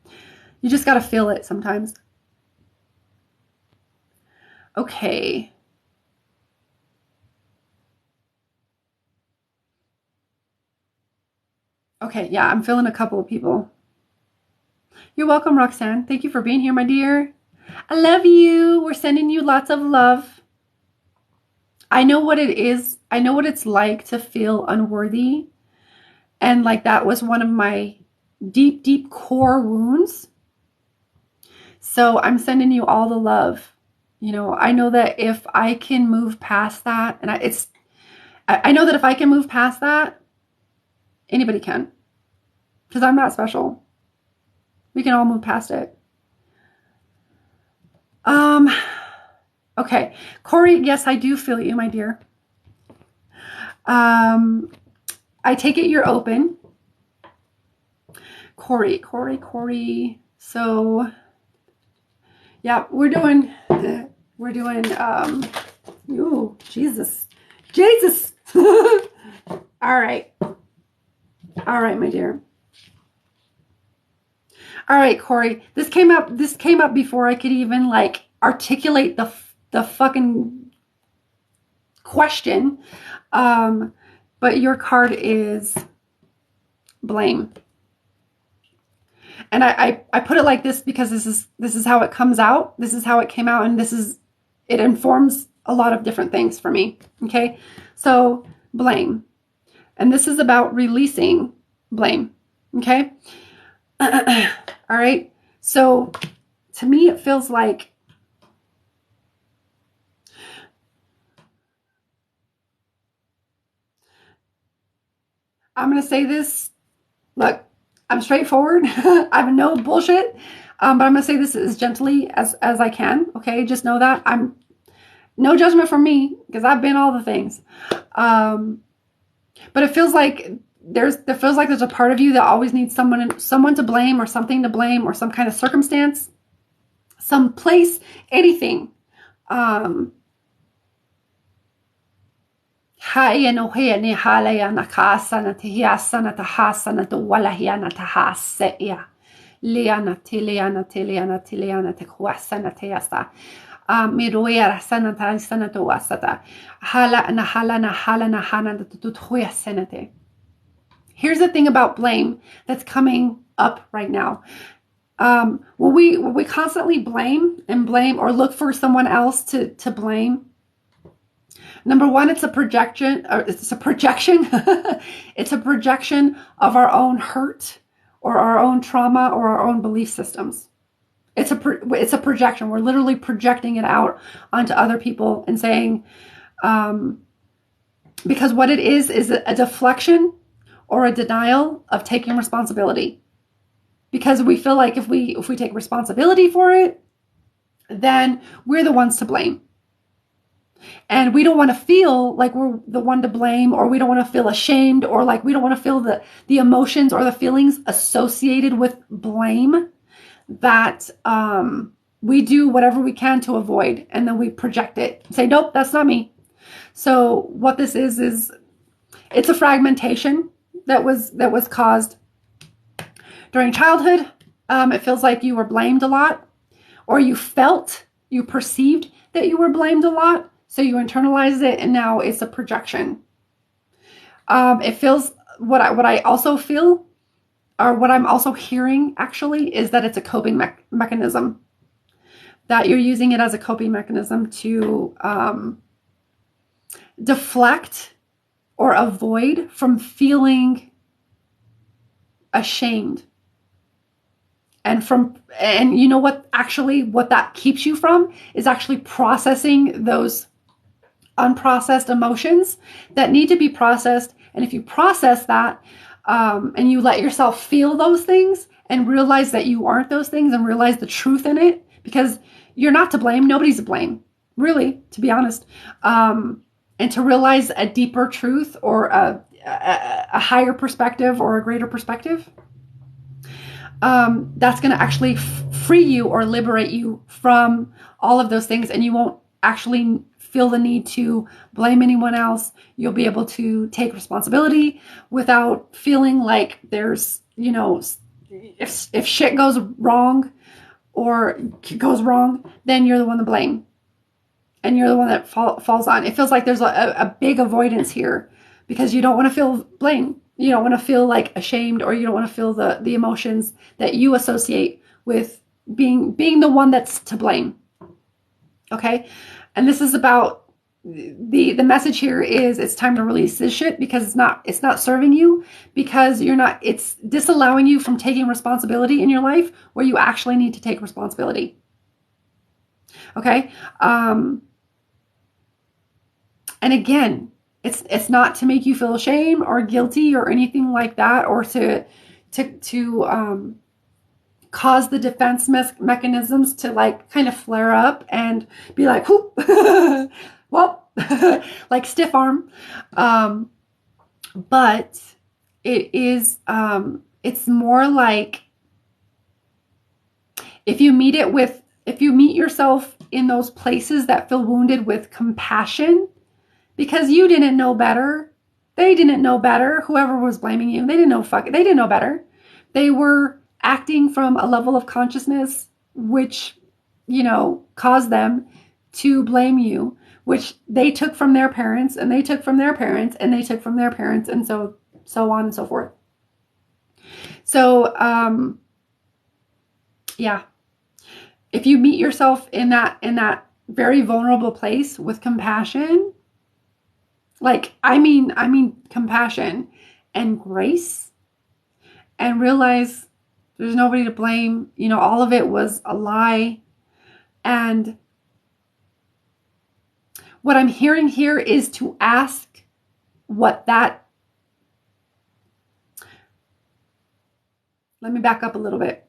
You just got to feel it sometimes. Okay. Okay, yeah, I'm feeling a couple of people. You're welcome, Roxanne. Thank you for being here, my dear. I love you. We're sending you lots of love. I know what it is. I know what it's like to feel unworthy. And like that was one of my deep, deep core wounds. So I'm sending you all the love. I know that if I can move past that, and I know that if I can move past that, anybody can. Because I'm not special. We can all move past it. Okay. Corey, yes, I do feel you, my dear. I take it you're open. Corey. So, yeah, we're doing, ooh, Jesus. All right, my dear. All right, Corey, this came up before I could even articulate the fucking question. But your card is blame. And I put it like this because this is how it comes out. This is how it came out, and it informs a lot of different things for me. Okay? So, blame. And this is about releasing blame. Okay? All right? So, to me, it feels like I'm going to say this. Look, I'm straightforward. I'm no bullshit. But I'm going to say this as gently as I can. Okay? Just know that. No judgment from me, because I've been all the things. But it feels like there's a part of you that always needs someone to blame, or something to blame, or some kind of circumstance, some place, anything. Here's the thing about blame that's coming up right now. When we constantly blame or look for someone else to blame, number one, it's a projection. It's a projection of our own hurt, or our own trauma, or our own belief systems. It's a projection. We're literally projecting it out onto other people and saying, because what it is a deflection or a denial of taking responsibility. Because we feel like if we take responsibility for it, then we're the ones to blame. And we don't want to feel like we're the one to blame, or we don't want to feel ashamed, or like we don't want to feel the emotions or the feelings associated with blame that we do whatever we can to avoid, and then we project it. Say, nope, that's not me. So what this is it's a fragmentation that was caused during childhood. It feels like you were blamed a lot, or you perceived that you were blamed a lot. So you internalized it, and now it's a projection. It feels, what I also feel or what I'm also hearing actually, is that it's a coping mechanism, that you're using it as a coping mechanism to deflect or avoid from feeling ashamed. And you know what, actually what that keeps you from is actually processing those unprocessed emotions that need to be processed. And if you process that, and you let yourself feel those things and realize that you aren't those things and realize the truth in it, because you're not to blame, nobody's to blame, really, to be honest. And to realize a deeper truth, or a higher perspective, or a greater perspective, that's going to actually free you or liberate you from all of those things. And you won't actually feel the need to blame anyone else. You'll be able to take responsibility without feeling like there's, if shit goes wrong or goes wrong, then you're the one to blame. And you're the one that falls on. It feels like there's a big avoidance here because you don't want to feel blame. You don't want to feel like ashamed, or you don't want to feel the emotions that you associate with being the one that's to blame. Okay? And this is about the message here is it's time to release this shit, because it's not serving you, because it's disallowing you from taking responsibility in your life where you actually need to take responsibility. Okay? And again, it's not to make you feel shame or guilty or anything like that, or to cause the defense mechanisms to like kind of flare up and be like, whoop, well, like stiff arm. But it is, it's more like if you meet yourself in those places that feel wounded with compassion, because you didn't know better. They didn't know better. Whoever was blaming you, they didn't know better. They were acting from a level of consciousness which, caused them to blame you, which they took from their parents, and they took from their parents, and they took from their parents, and so on and so forth. So, yeah. If you meet yourself in that very vulnerable place with compassion, like, I mean compassion and grace, and realize there's nobody to blame. All of it was a lie. And what I'm hearing here is to ask what that, let me back up a little bit.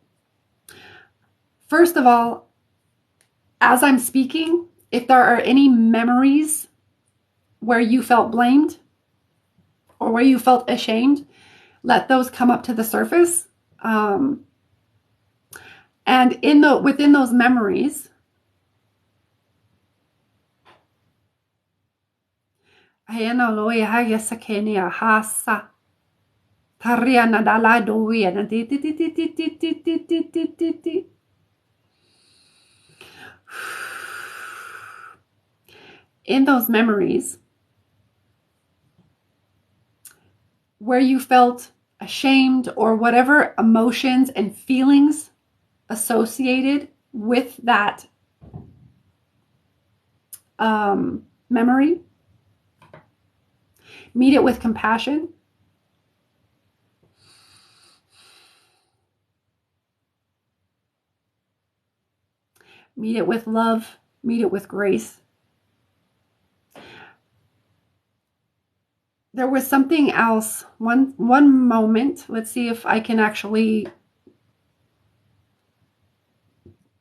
First of all, as I'm speaking, if there are any memories where you felt blamed or where you felt ashamed, let those come up to the surface. And within those memories, in those memories where you felt ashamed, or whatever emotions and feelings associated with that memory, meet it with compassion. Meet it with love. Meet it with grace. There was something else. One moment. Let's see if I can actually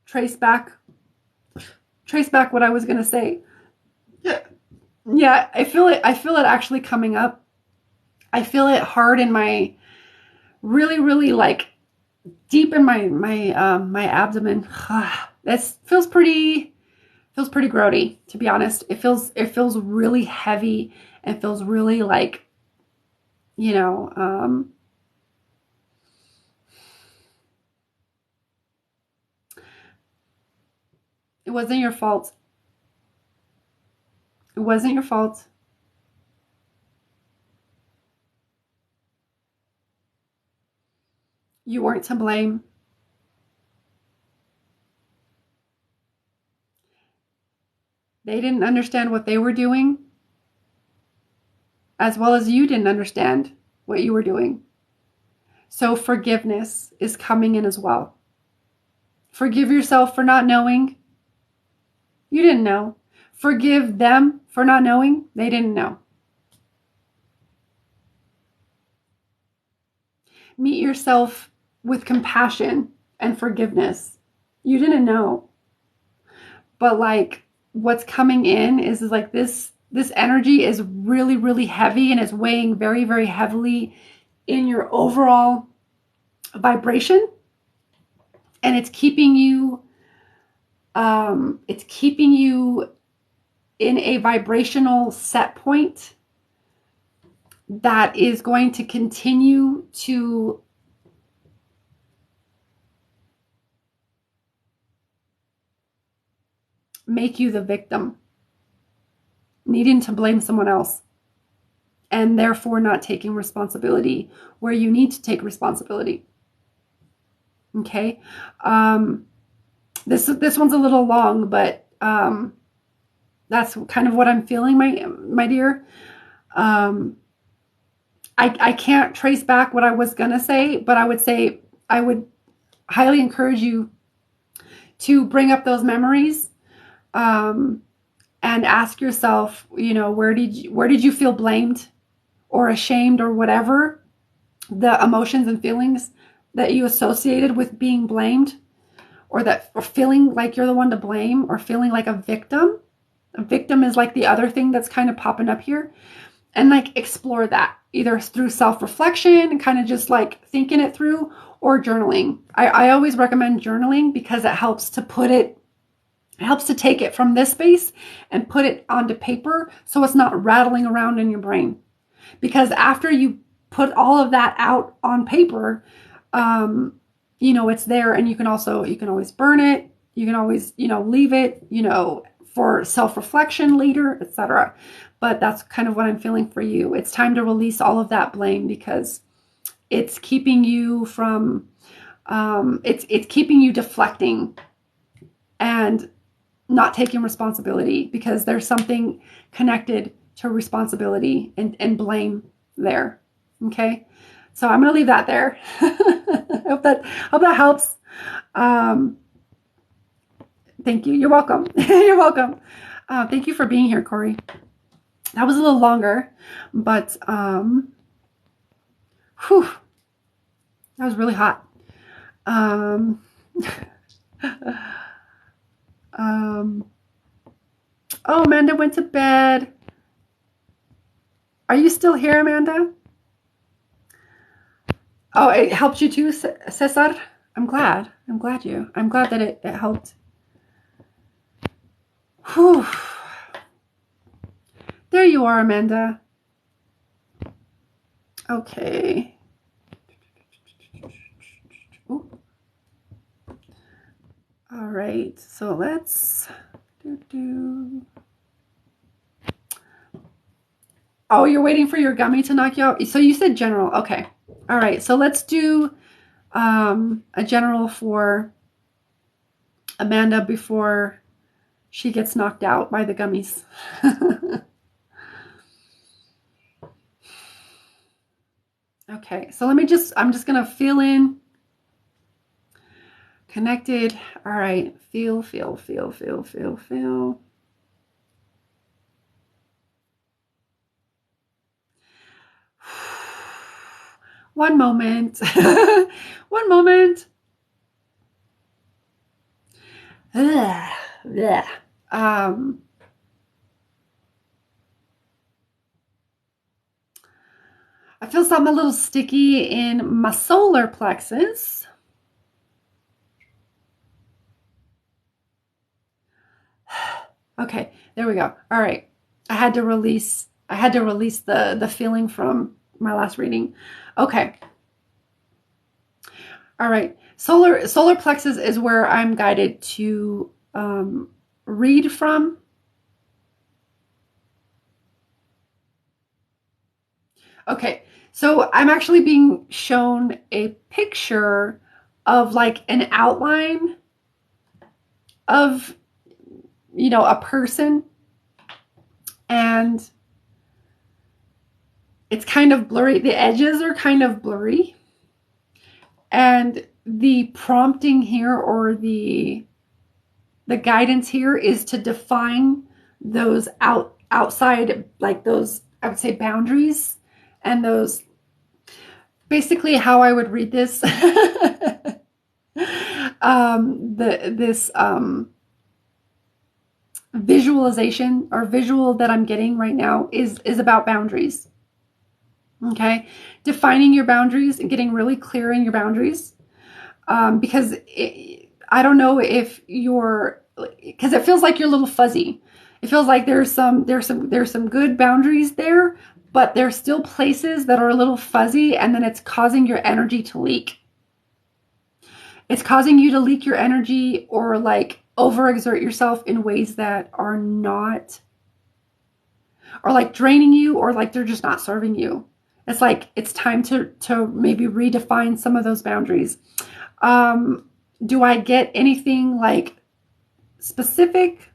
trace back what I was going to say. Yeah, I feel it actually coming up. I feel it hard in my, really, really like deep in my abdomen. This feels pretty grody, to be honest. It feels really heavy. It feels really like, it wasn't your fault. It wasn't your fault. You weren't to blame. They didn't understand what they were doing, as well as you didn't understand what you were doing. So forgiveness is coming in as well. Forgive yourself for not knowing. You didn't know. Forgive them for not knowing. They didn't know. Meet yourself with compassion and forgiveness. You didn't know. But like what's coming in is like this energy is really, really heavy and is weighing very, very heavily in your overall vibration. And it's keeping you in a vibrational set point that is going to continue to make you the victim, needing to blame someone else, and therefore not taking responsibility where you need to take responsibility. Okay. This one's a little long, but that's kind of what I'm feeling, my dear. I can't trace back what I was gonna say, but I would highly encourage you to bring up those memories, and ask yourself, where did you feel blamed or ashamed or whatever the emotions and feelings that you associated with being blamed, or feeling like you're the one to blame, or feeling like a victim. A victim is like the other thing that's kind of popping up here. And like explore that either through self-reflection and kind of just like thinking it through, or journaling. I always recommend journaling because it helps to take it from this space and put it onto paper so it's not rattling around in your brain. Because after you put all of that out on paper, it's there, and you can always burn it. You can always, leave it, for self-reflection later, etc. But that's kind of what I'm feeling for you. It's time to release all of that blame because it's keeping you from, it's keeping you deflecting and not taking responsibility, because there's something connected to responsibility and blame there. Okay. So I'm going to leave that there. I hope that helps. Thank you. You're welcome. You're welcome. Thank you for being here, Corey. That was a little longer, but that was really hot. Oh, Amanda went to bed. Are you still here, Amanda? Oh, it helped you too, Cesar? I'm glad that it helped. Whew. There you are, Amanda. Okay. Ooh. All right, so let's do. Oh, you're waiting for your gummy to knock you out? So you said general. Okay. All right, so let's do a general for Amanda before she gets knocked out by the gummies. Okay, so I'm just going to feel in. Connected. All right, feel. One moment. One moment. Yeah. I feel something a little sticky in my solar plexus. Okay, there we go. All right. I had to release the feeling from my last reading. Okay. All right. Solar plexus is where I'm guided to read from. Okay. So I'm actually being shown a picture of like an outline of, a person, and it's kind of blurry. The edges are kind of blurry. And the prompting here, or the guidance here, is to define those outside, like those, I would say, boundaries, and those, basically how I would read this. This visualization or visual that I'm getting right now is about boundaries. Okay, defining your boundaries and getting really clear in your boundaries, because I don't know if because it feels like you're a little fuzzy. It feels like there's some good boundaries there, but there's still places that are a little fuzzy, and then it's causing your energy to leak. It's causing you to leak your energy, or like overexert yourself in ways that are not, or like draining you, or like they're just not serving you. It's like it's time to maybe redefine some of those boundaries. Do I get anything like specific?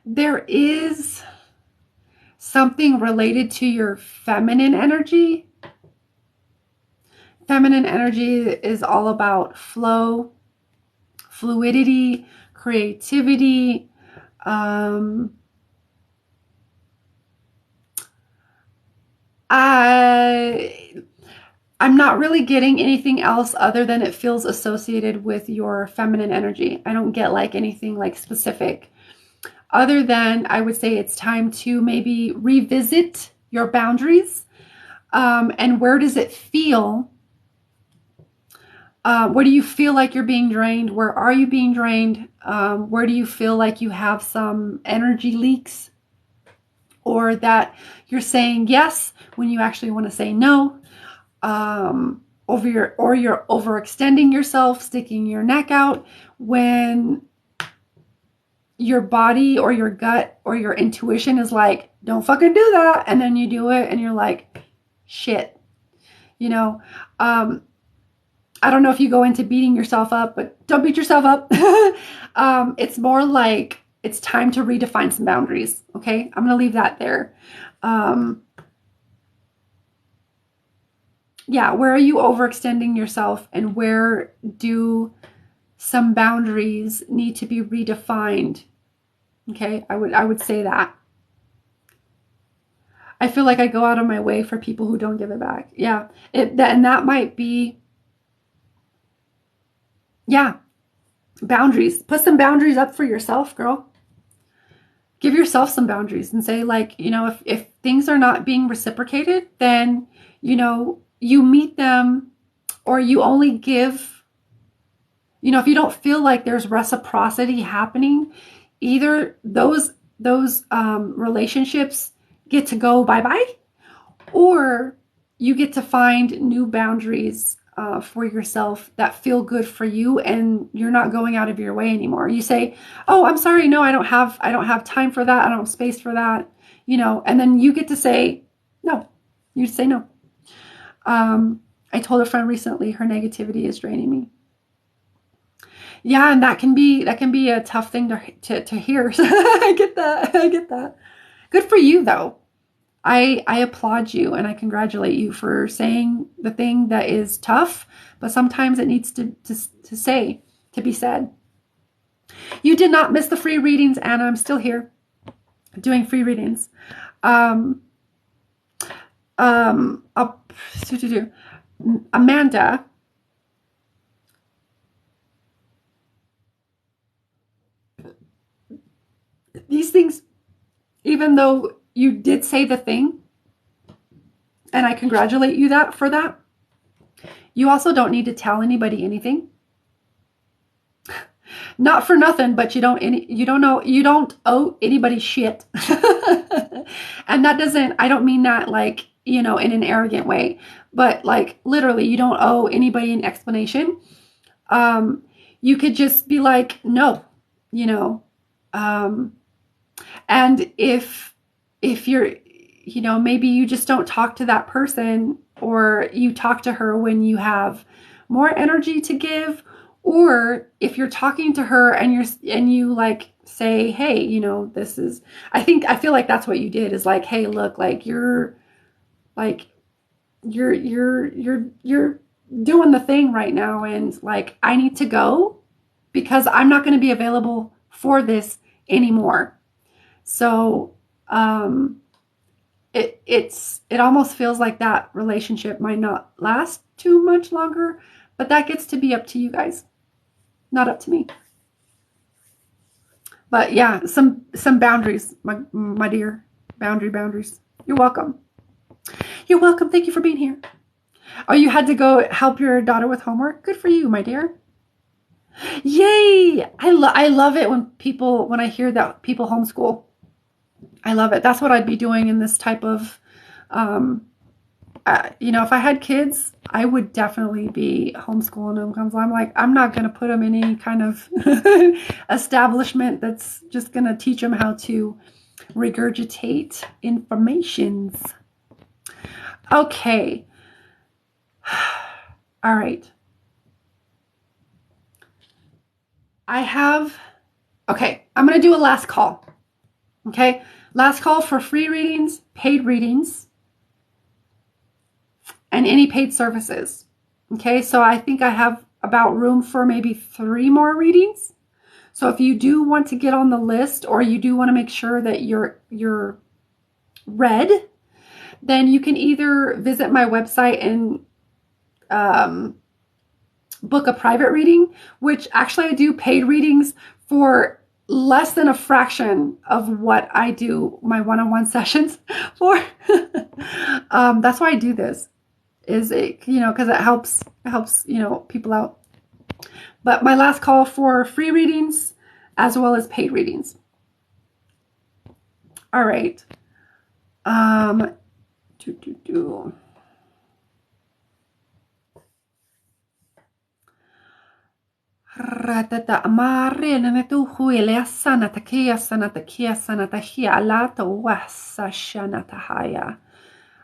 There is something related to your feminine energy. Feminine energy is all about flow, fluidity, creativity. I'm not really getting anything else other than it feels associated with your feminine energy. I don't get like anything like specific, other than I would say it's time to maybe revisit your boundaries. And where does it feel? Where do you feel like you're being drained? Where are you being drained? Where do you feel like you have some energy leaks, or that you're saying yes when you actually want to say no? You're overextending yourself, sticking your neck out when your body or your gut or your intuition is like, don't fucking do that. And then you do it and you're like, shit. I don't know if you go into beating yourself up, but don't beat yourself up. It's more like it's time to redefine some boundaries. Okay. I'm going to leave that there. Yeah. Where are you overextending yourself, and where do some boundaries need to be redefined? Okay. I would say that. I feel like I go out of my way for people who don't give it back. Yeah. And that might be, yeah, boundaries. Put some boundaries up for yourself, girl. Give yourself some boundaries and say, like, if things are not being reciprocated, then, you meet them, or you only give, if you don't feel like there's reciprocity happening, either those relationships get to go bye-bye, or you get to find new boundaries for yourself that feel good for you, and you're not going out of your way anymore. You say, oh, I'm sorry, no, I don't have time for that, I don't have space for that, and then you get to say no. You say no. I told a friend recently, her negativity is draining me. Yeah, and that can be a tough thing to hear. I get that. Good for you, though. I applaud you, and I congratulate you for saying the thing that is tough, but sometimes it needs to be said. You did not miss the free readings, Anna. I'm still here doing free readings. Amanda, these things, even though you did say the thing, and I congratulate you for that, you also don't need to tell anybody anything. Not for nothing, but you don't owe anybody shit. And I don't mean that like, in an arrogant way, but like literally, you don't owe anybody an explanation. You could just be like, no, you know, um, and if you're, maybe you just don't talk to that person, or you talk to her when you have more energy to give, or if you're talking to her and you like say, hey, this is, I feel like that's what you did, is like, hey, look, like like you're doing the thing right now, and like I need to go because I'm not going to be available for this anymore. So it almost feels like that relationship might not last too much longer, but that gets to be up to you guys, not up to me. But yeah, some boundaries, my dear, boundaries. You're welcome. You're welcome. Thank you for being here. Oh, you had to go help your daughter with homework? Good for you, my dear. Yay! I love it when I hear that people homeschool. I love it. That's what I'd be doing in this type of, if I had kids, I would definitely be homeschooling them, because I'm like, I'm not going to put them in any kind of establishment that's just going to teach them how to regurgitate informations. Okay. All right. Okay, I'm going to do a last call. Okay, last call for free readings, paid readings, and any paid services. Okay, so I think I have about room for maybe 3 more readings. So if you do want to get on the list, or you do want to make sure that you're read, then you can either visit my website and book a private reading, which actually I do paid readings for less than a fraction of what I do my one-on-one sessions for. That's why I do this, is it, because it helps, people out. But my last call for free readings as well as paid readings. All right. Ratata amare na tu huile sana takia sana tahia alata wasa shana tahaya.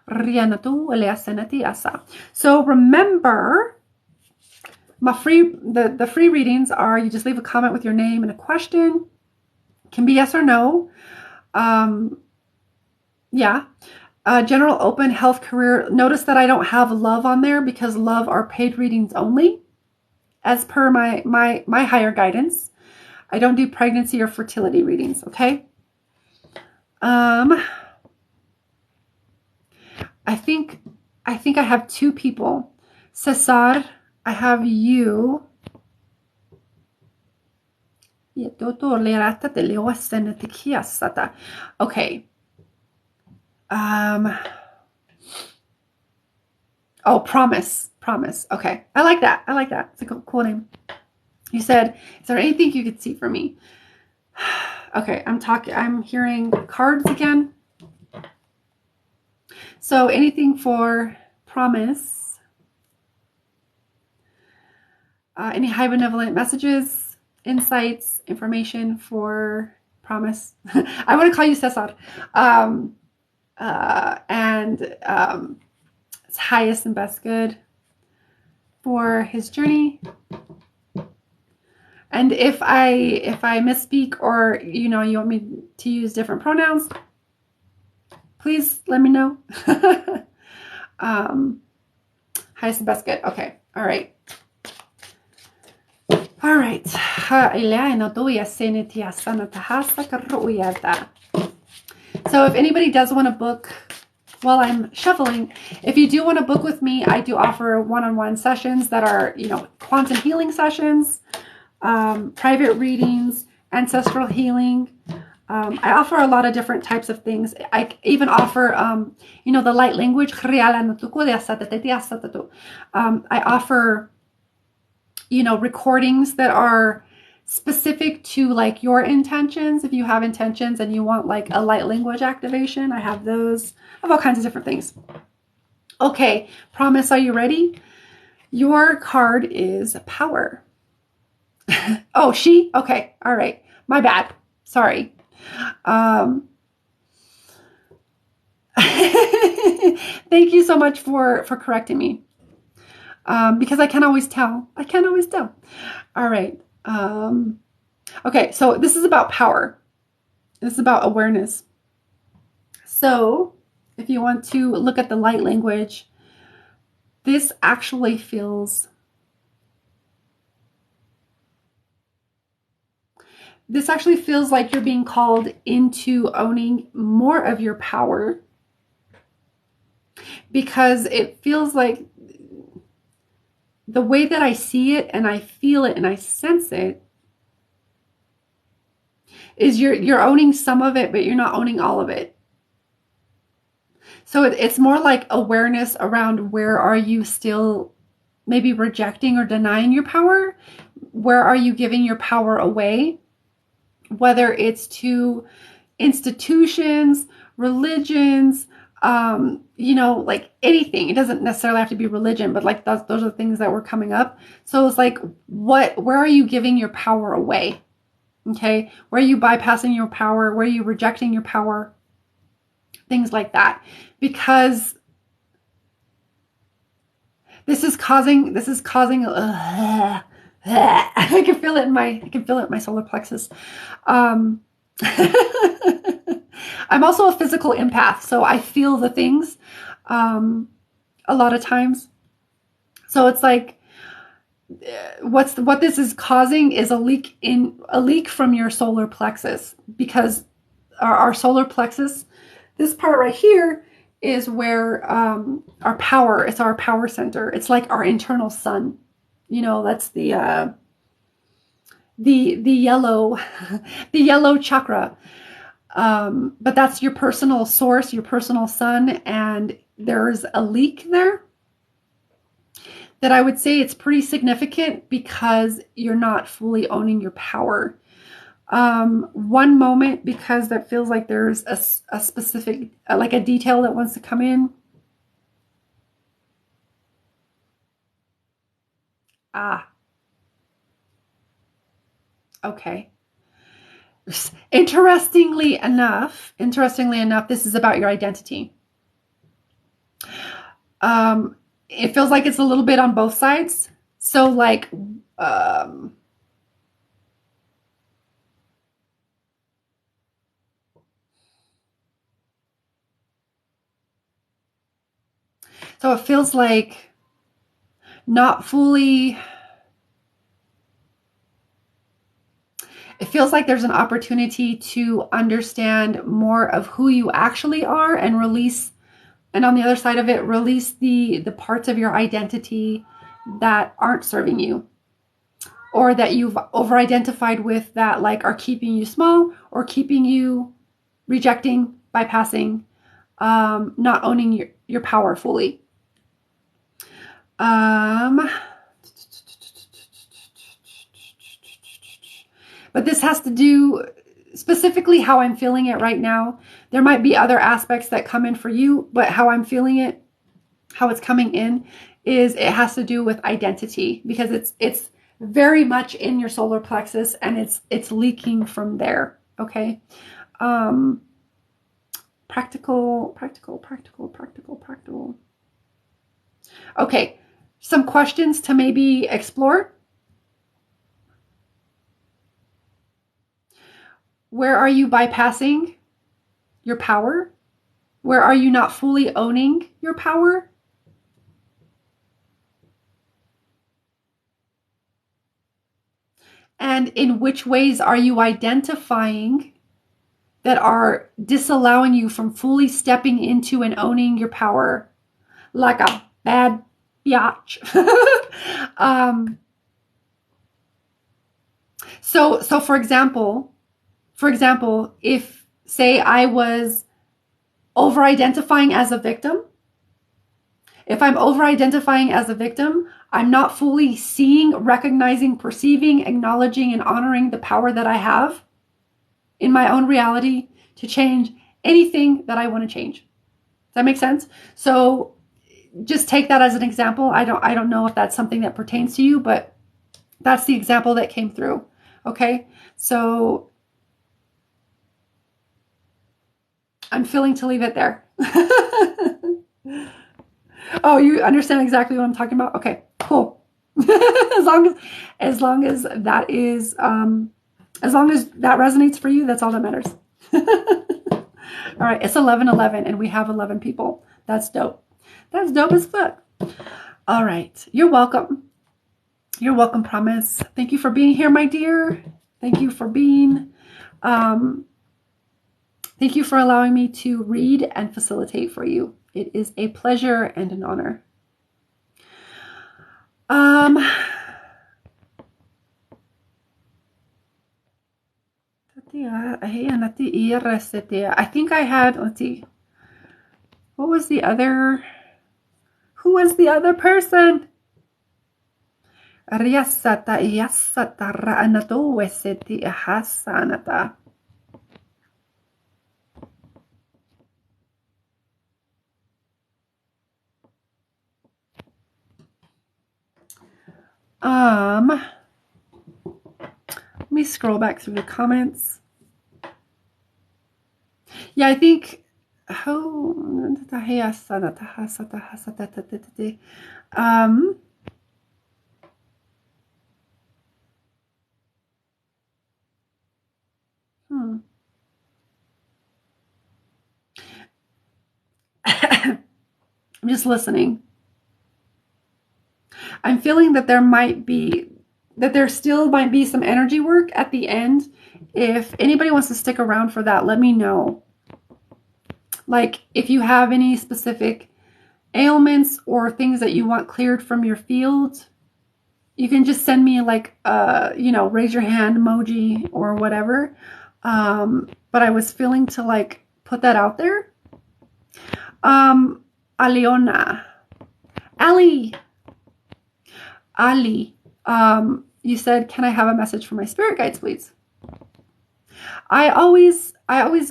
Rianatu eleasanati asa. So remember, the free readings are, you just leave a comment with your name and a question. Can be yes or no. Yeah. General, open, health, career. Notice that I don't have love on there, because love are paid readings only, as per my higher guidance. I don't do pregnancy or fertility readings, okay? I think I have 2 people. Cesar, I have you. Okay. Oh, Promise. Okay. I like that. It's a cool name. You said, is there anything you could see for me? Okay, I'm hearing cards again. So anything for Promise? Any high benevolent messages, insights, information for Promise? I want to call you Cesar. It's highest and best good for his journey. And if I misspeak, or you want me to use different pronouns, please let me know. Highest and best good. Okay. All right. So if anybody does want to book while I'm shuffling, if you do want to book with me, I do offer one-on-one sessions that are, quantum healing sessions, private readings, ancestral healing. I offer a lot of different types of things. I even offer, the light language. I offer, recordings that are specific to like your intentions. If you have intentions and you want like a light language activation, I have those. I have all kinds of different things. Okay, promise, are you ready? Your card is power. Oh, she? Okay, all right. My bad. Sorry. Thank you so much for correcting me. Because I can't always tell. I can't always tell. All right. Okay, so this is about power. This is about awareness. So if you want to look at the light language, this actually feels like you're being called into owning more of your power, because it feels like the way that I see it and I feel it and I sense it is you're owning some of it, but you're not owning all of it. So it's more like awareness around where are you still maybe rejecting or denying your power? Where are you giving your power away? Whether it's to institutions, religions, like anything. It doesn't necessarily have to be religion, but like those are the things that were coming up. So it's like, where are you giving your power away? Okay. Where are you bypassing your power? Where are you rejecting your power? Things like that. Because this is causing I can feel it in my solar plexus. I'm also a physical empath, so I feel the things a lot of times. So it's like what this is causing is a leak from your solar plexus, because our solar plexus, this part right here, is where our power, it's our power center. It's like our internal sun. That's the yellow the yellow chakra. But that's your personal source, your personal sun, and there's a leak there that I would say it's pretty significant because you're not fully owning your power. One moment, because that feels like there's a specific, like a detail that wants to come in. Ah, okay. Interestingly enough, this is about your identity. It feels like it's a little bit on both sides. So like, so it feels like not fully, it feels like there's an opportunity to understand more of who you actually are and release, and on the other side of it, release the parts of your identity that aren't serving you, or that you've over identified with, that like are keeping you small or keeping you rejecting, bypassing, not owning your power fully. But this has to do specifically how I'm feeling it right now. There might be other aspects that come in for you, but how I'm feeling it, how it's coming in, is it has to do with identity, because it's very much in your solar plexus and it's leaking from there. Okay. Practical. Okay. Some questions to maybe explore. Where are you bypassing your power? Where are you not fully owning your power? And in which ways are you identifying that are disallowing you from fully stepping into and owning your power like a bad biatch? So for example, if say I was over identifying as a victim, if I'm over identifying as a victim, I'm not fully seeing, recognizing, perceiving, acknowledging, and honoring the power that I have in my own reality to change anything that I want to change. Does that make sense? So just take that as an example. I don't know if that's something that pertains to you, but that's the example that came through. Okay. So I'm feeling to leave it there. Oh, you understand exactly what I'm talking about? Okay, cool. as long as that is as long as that resonates for you, that's all that matters. All right, it's 11:11 and we have 11 people. That's dope. That's dope as fuck. All right, you're welcome. You're welcome, Promise. Thank you for being here, my dear. Thank you for being thank you for allowing me to read and facilitate for you. It is a pleasure and an honor. I think I had, let's see, what was the other, who was the other person? Let me scroll back through the comments. Yeah, I think I'm just listening. I'm feeling that there still might be some energy work at the end. If anybody wants to stick around for that, let me know. Like if you have any specific ailments or things that you want cleared from your field, you can just send me like raise your hand emoji or whatever. But I was feeling to like put that out there. Aliona. Ali, you said, can I have a message for my spirit guides, please? I always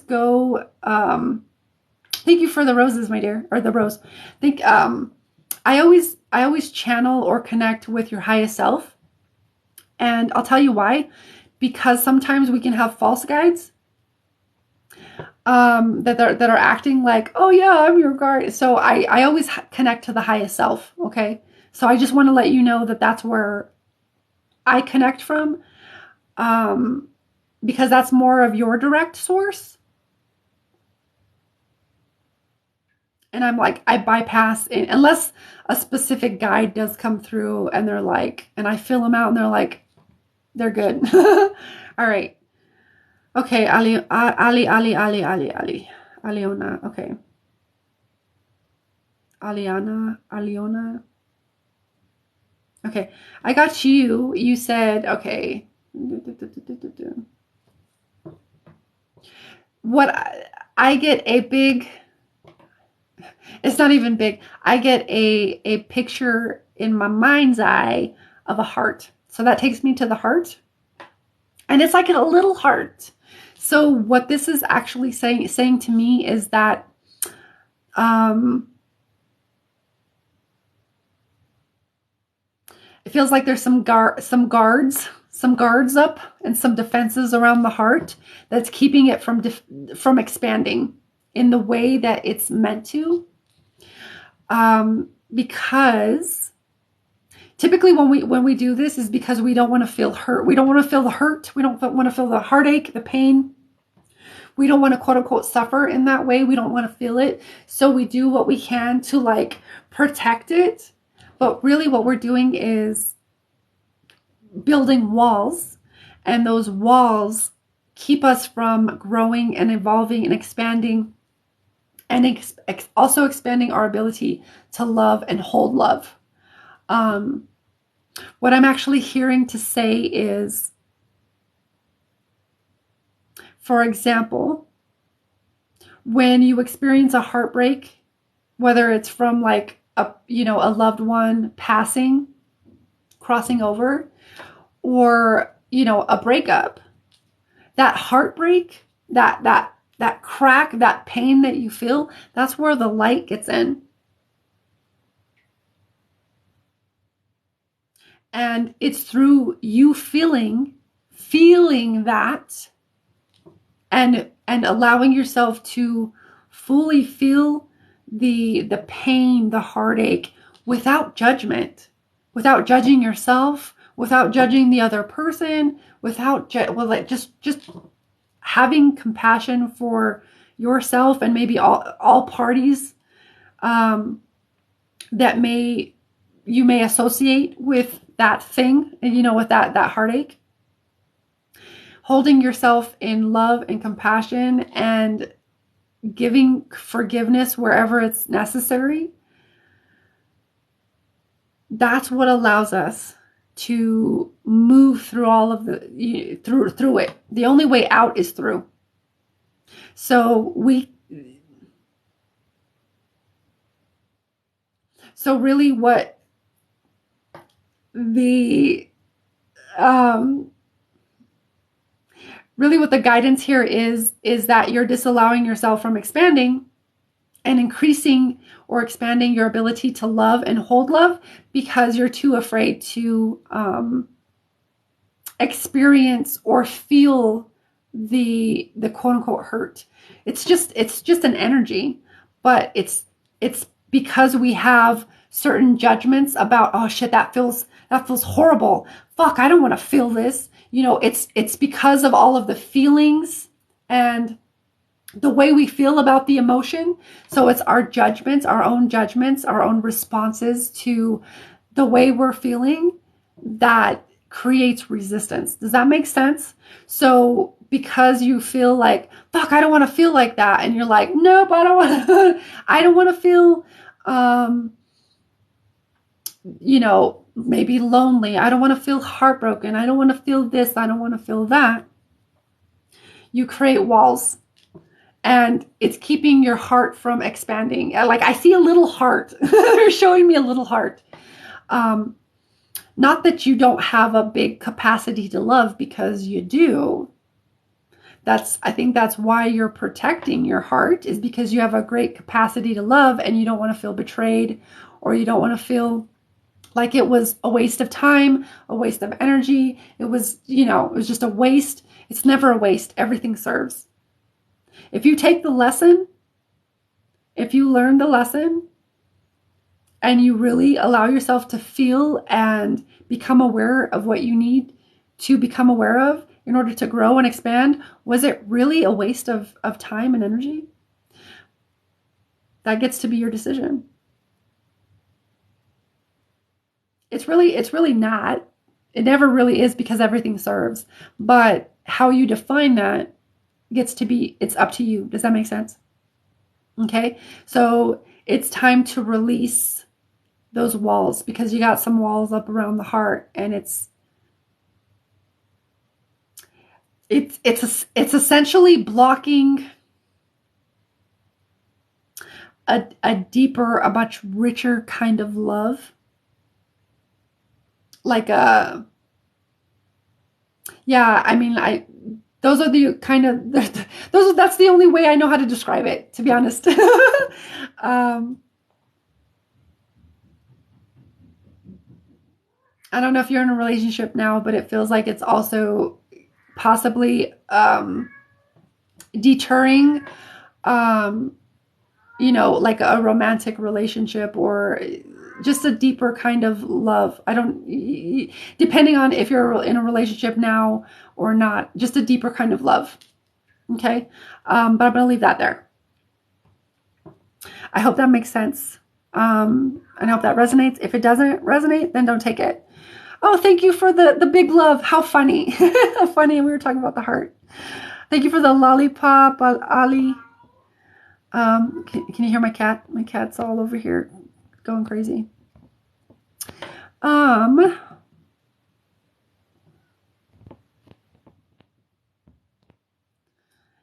go, thank you for the roses, my dear, or the rose. I always channel or connect with your highest self. And I'll tell you why. Because sometimes we can have false guides that are acting like, oh yeah, I'm your guide. So I always connect to the highest self. Okay. So I just want to let you know that that's where I connect from, because that's more of your direct source. And I'm like, I bypass it unless a specific guide does come through and they're like, and I fill them out and they're like, they're good. All right. Okay. Aliona. Okay. Aliona. Okay. I got you. You said, okay. What I get a big, it's not even big. I get a picture in my mind's eye of a heart. So that takes me to the heart. And it's like a little heart. So what this is actually saying to me is that it feels like there's some guards up and some defenses around the heart that's keeping it from expanding in the way that it's meant to. Because typically when we do this is because we don't want to feel hurt. We don't want to feel the hurt. We don't want to feel the heartache, the pain. We don't want to quote unquote suffer in that way. We don't want to feel it. So we do what we can to like protect it. But really what we're doing is building walls, and those walls keep us from growing and evolving and expanding, and also expanding our ability to love and hold love. What I'm actually hearing to say is, for example, when you experience a heartbreak, whether it's from like a loved one passing, crossing over, or, a breakup, that heartbreak, that crack, that pain that you feel, that's where the light gets in. And it's through you feeling that, and allowing yourself to fully feel the pain, the heartache, without judgment, without judging yourself, without judging the other person, just having compassion for yourself and maybe all parties that you may associate with that thing, with that heartache. Holding yourself in love and compassion and giving forgiveness wherever it's necessary. That's what allows us to move through all of through it. The only way out is through. So really what the guidance here is that you're disallowing yourself from expanding and increasing or expanding your ability to love and hold love because you're too afraid to experience or feel the quote unquote hurt. It's just an energy, but it's because we have certain judgments about, oh shit, that feels horrible. Fuck, I don't want to feel this. It's because of all of the feelings and the way we feel about the emotion. So it's our judgments, our own responses to the way we're feeling that creates resistance. Does that make sense? So because you feel like, fuck, I don't want to feel like that. And you're like, nope, I don't want to, I don't want to feel, maybe lonely. I don't want to feel heartbroken. I don't want to feel this. I don't want to feel that. You create walls. And it's keeping your heart from expanding. Like, I see a little heart. You're showing me a little heart. Not that you don't have a big capacity to love, because you do. I think that's why you're protecting your heart, is because you have a great capacity to love and you don't want to feel betrayed, or you don't want to feel like it was a waste of time, a waste of energy. It was just a waste. It's never a waste. Everything serves. If you take the lesson, if you learn the lesson, and you really allow yourself to feel and become aware of what you need to become aware of in order to grow and expand, was it really a waste of time and energy? That gets to be your decision. It's really not. It never really is, because everything serves. But how you define that it's up to you. Does that make sense? Okay. So it's time to release those walls, because you got some walls up around the heart, and it's essentially blocking a deeper, a much richer kind of love. Like those are the kind of, that's the only way I know how to describe it, to be honest. I don't know if you're in a relationship now, but it feels like it's also possibly deterring, like a romantic relationship, or just a deeper kind of love. Depending on if you're in a relationship now or not, just a deeper kind of love. Okay. But I'm going to leave that there. I hope that makes sense. I hope that resonates. If it doesn't resonate, then don't take it. Oh, thank you for the big love. How funny. How funny. We were talking about the heart. Thank you for the lollipop, Ali. Can you hear my cat? My cat's all over here going crazy.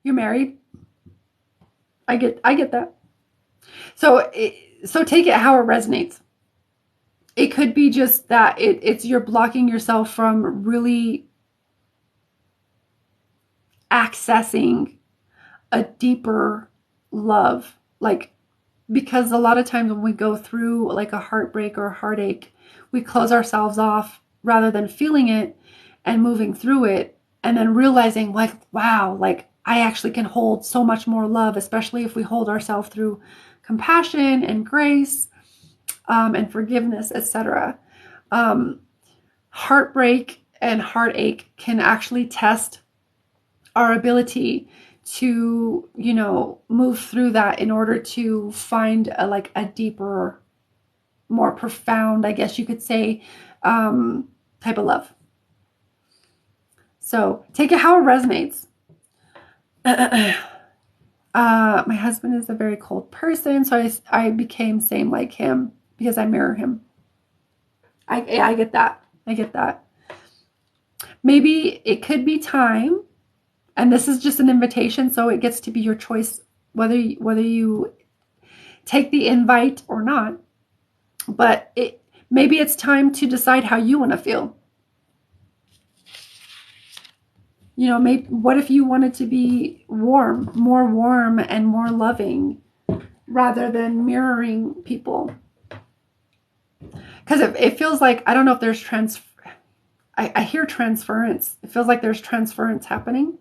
You're married. I get that. So take it how it resonates. it could be just that it's you're blocking yourself from really accessing a deeper love. Like, because a lot of times when we go through like a heartbreak or a heartache, we close ourselves off rather than feeling it and moving through it, and then realizing like, wow, like I actually can hold so much more love, especially if we hold ourselves through compassion and grace, and forgiveness, etc. Heartbreak and heartache can actually test our ability to, move through that in order to find a deeper, more profound, I guess you could say, type of love. So take it how it resonates. My husband is a very cold person, so I became same like him because I mirror him. I get that. I get that. Maybe it could be time, and this is just an invitation, so it gets to be your choice whether you take the invite or not. But maybe it's time to decide how you want to feel. Maybe, what if you wanted to be more warm and more loving rather than mirroring people? Because it feels like, I don't know if there's I hear transference. It feels like there's transference happening.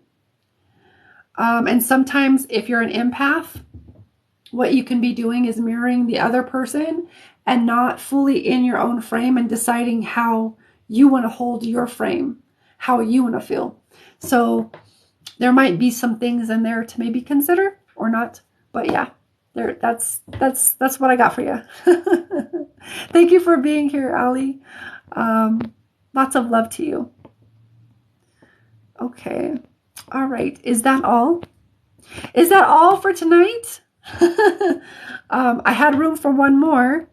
And sometimes if you're an empath, what you can be doing is mirroring the other person and not fully in your own frame and deciding how you want to hold your frame, how you want to feel. So there might be some things in there to maybe consider or not. But yeah, that's what I got for you. Thank you for being here, Ali. Lots of love to you. Okay. All right. Is that all? Is that all for tonight? I had room for one more.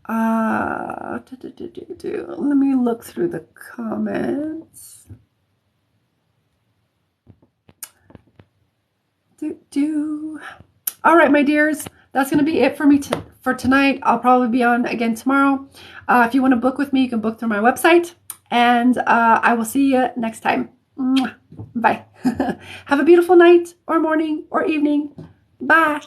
Let me look through the comments. All right, my dears, that's going to be it for me for tonight. I'll probably be on again tomorrow. If you want to book with me, you can book through my website. And I will see you next time. Bye. Have a beautiful night or morning or evening. Bye.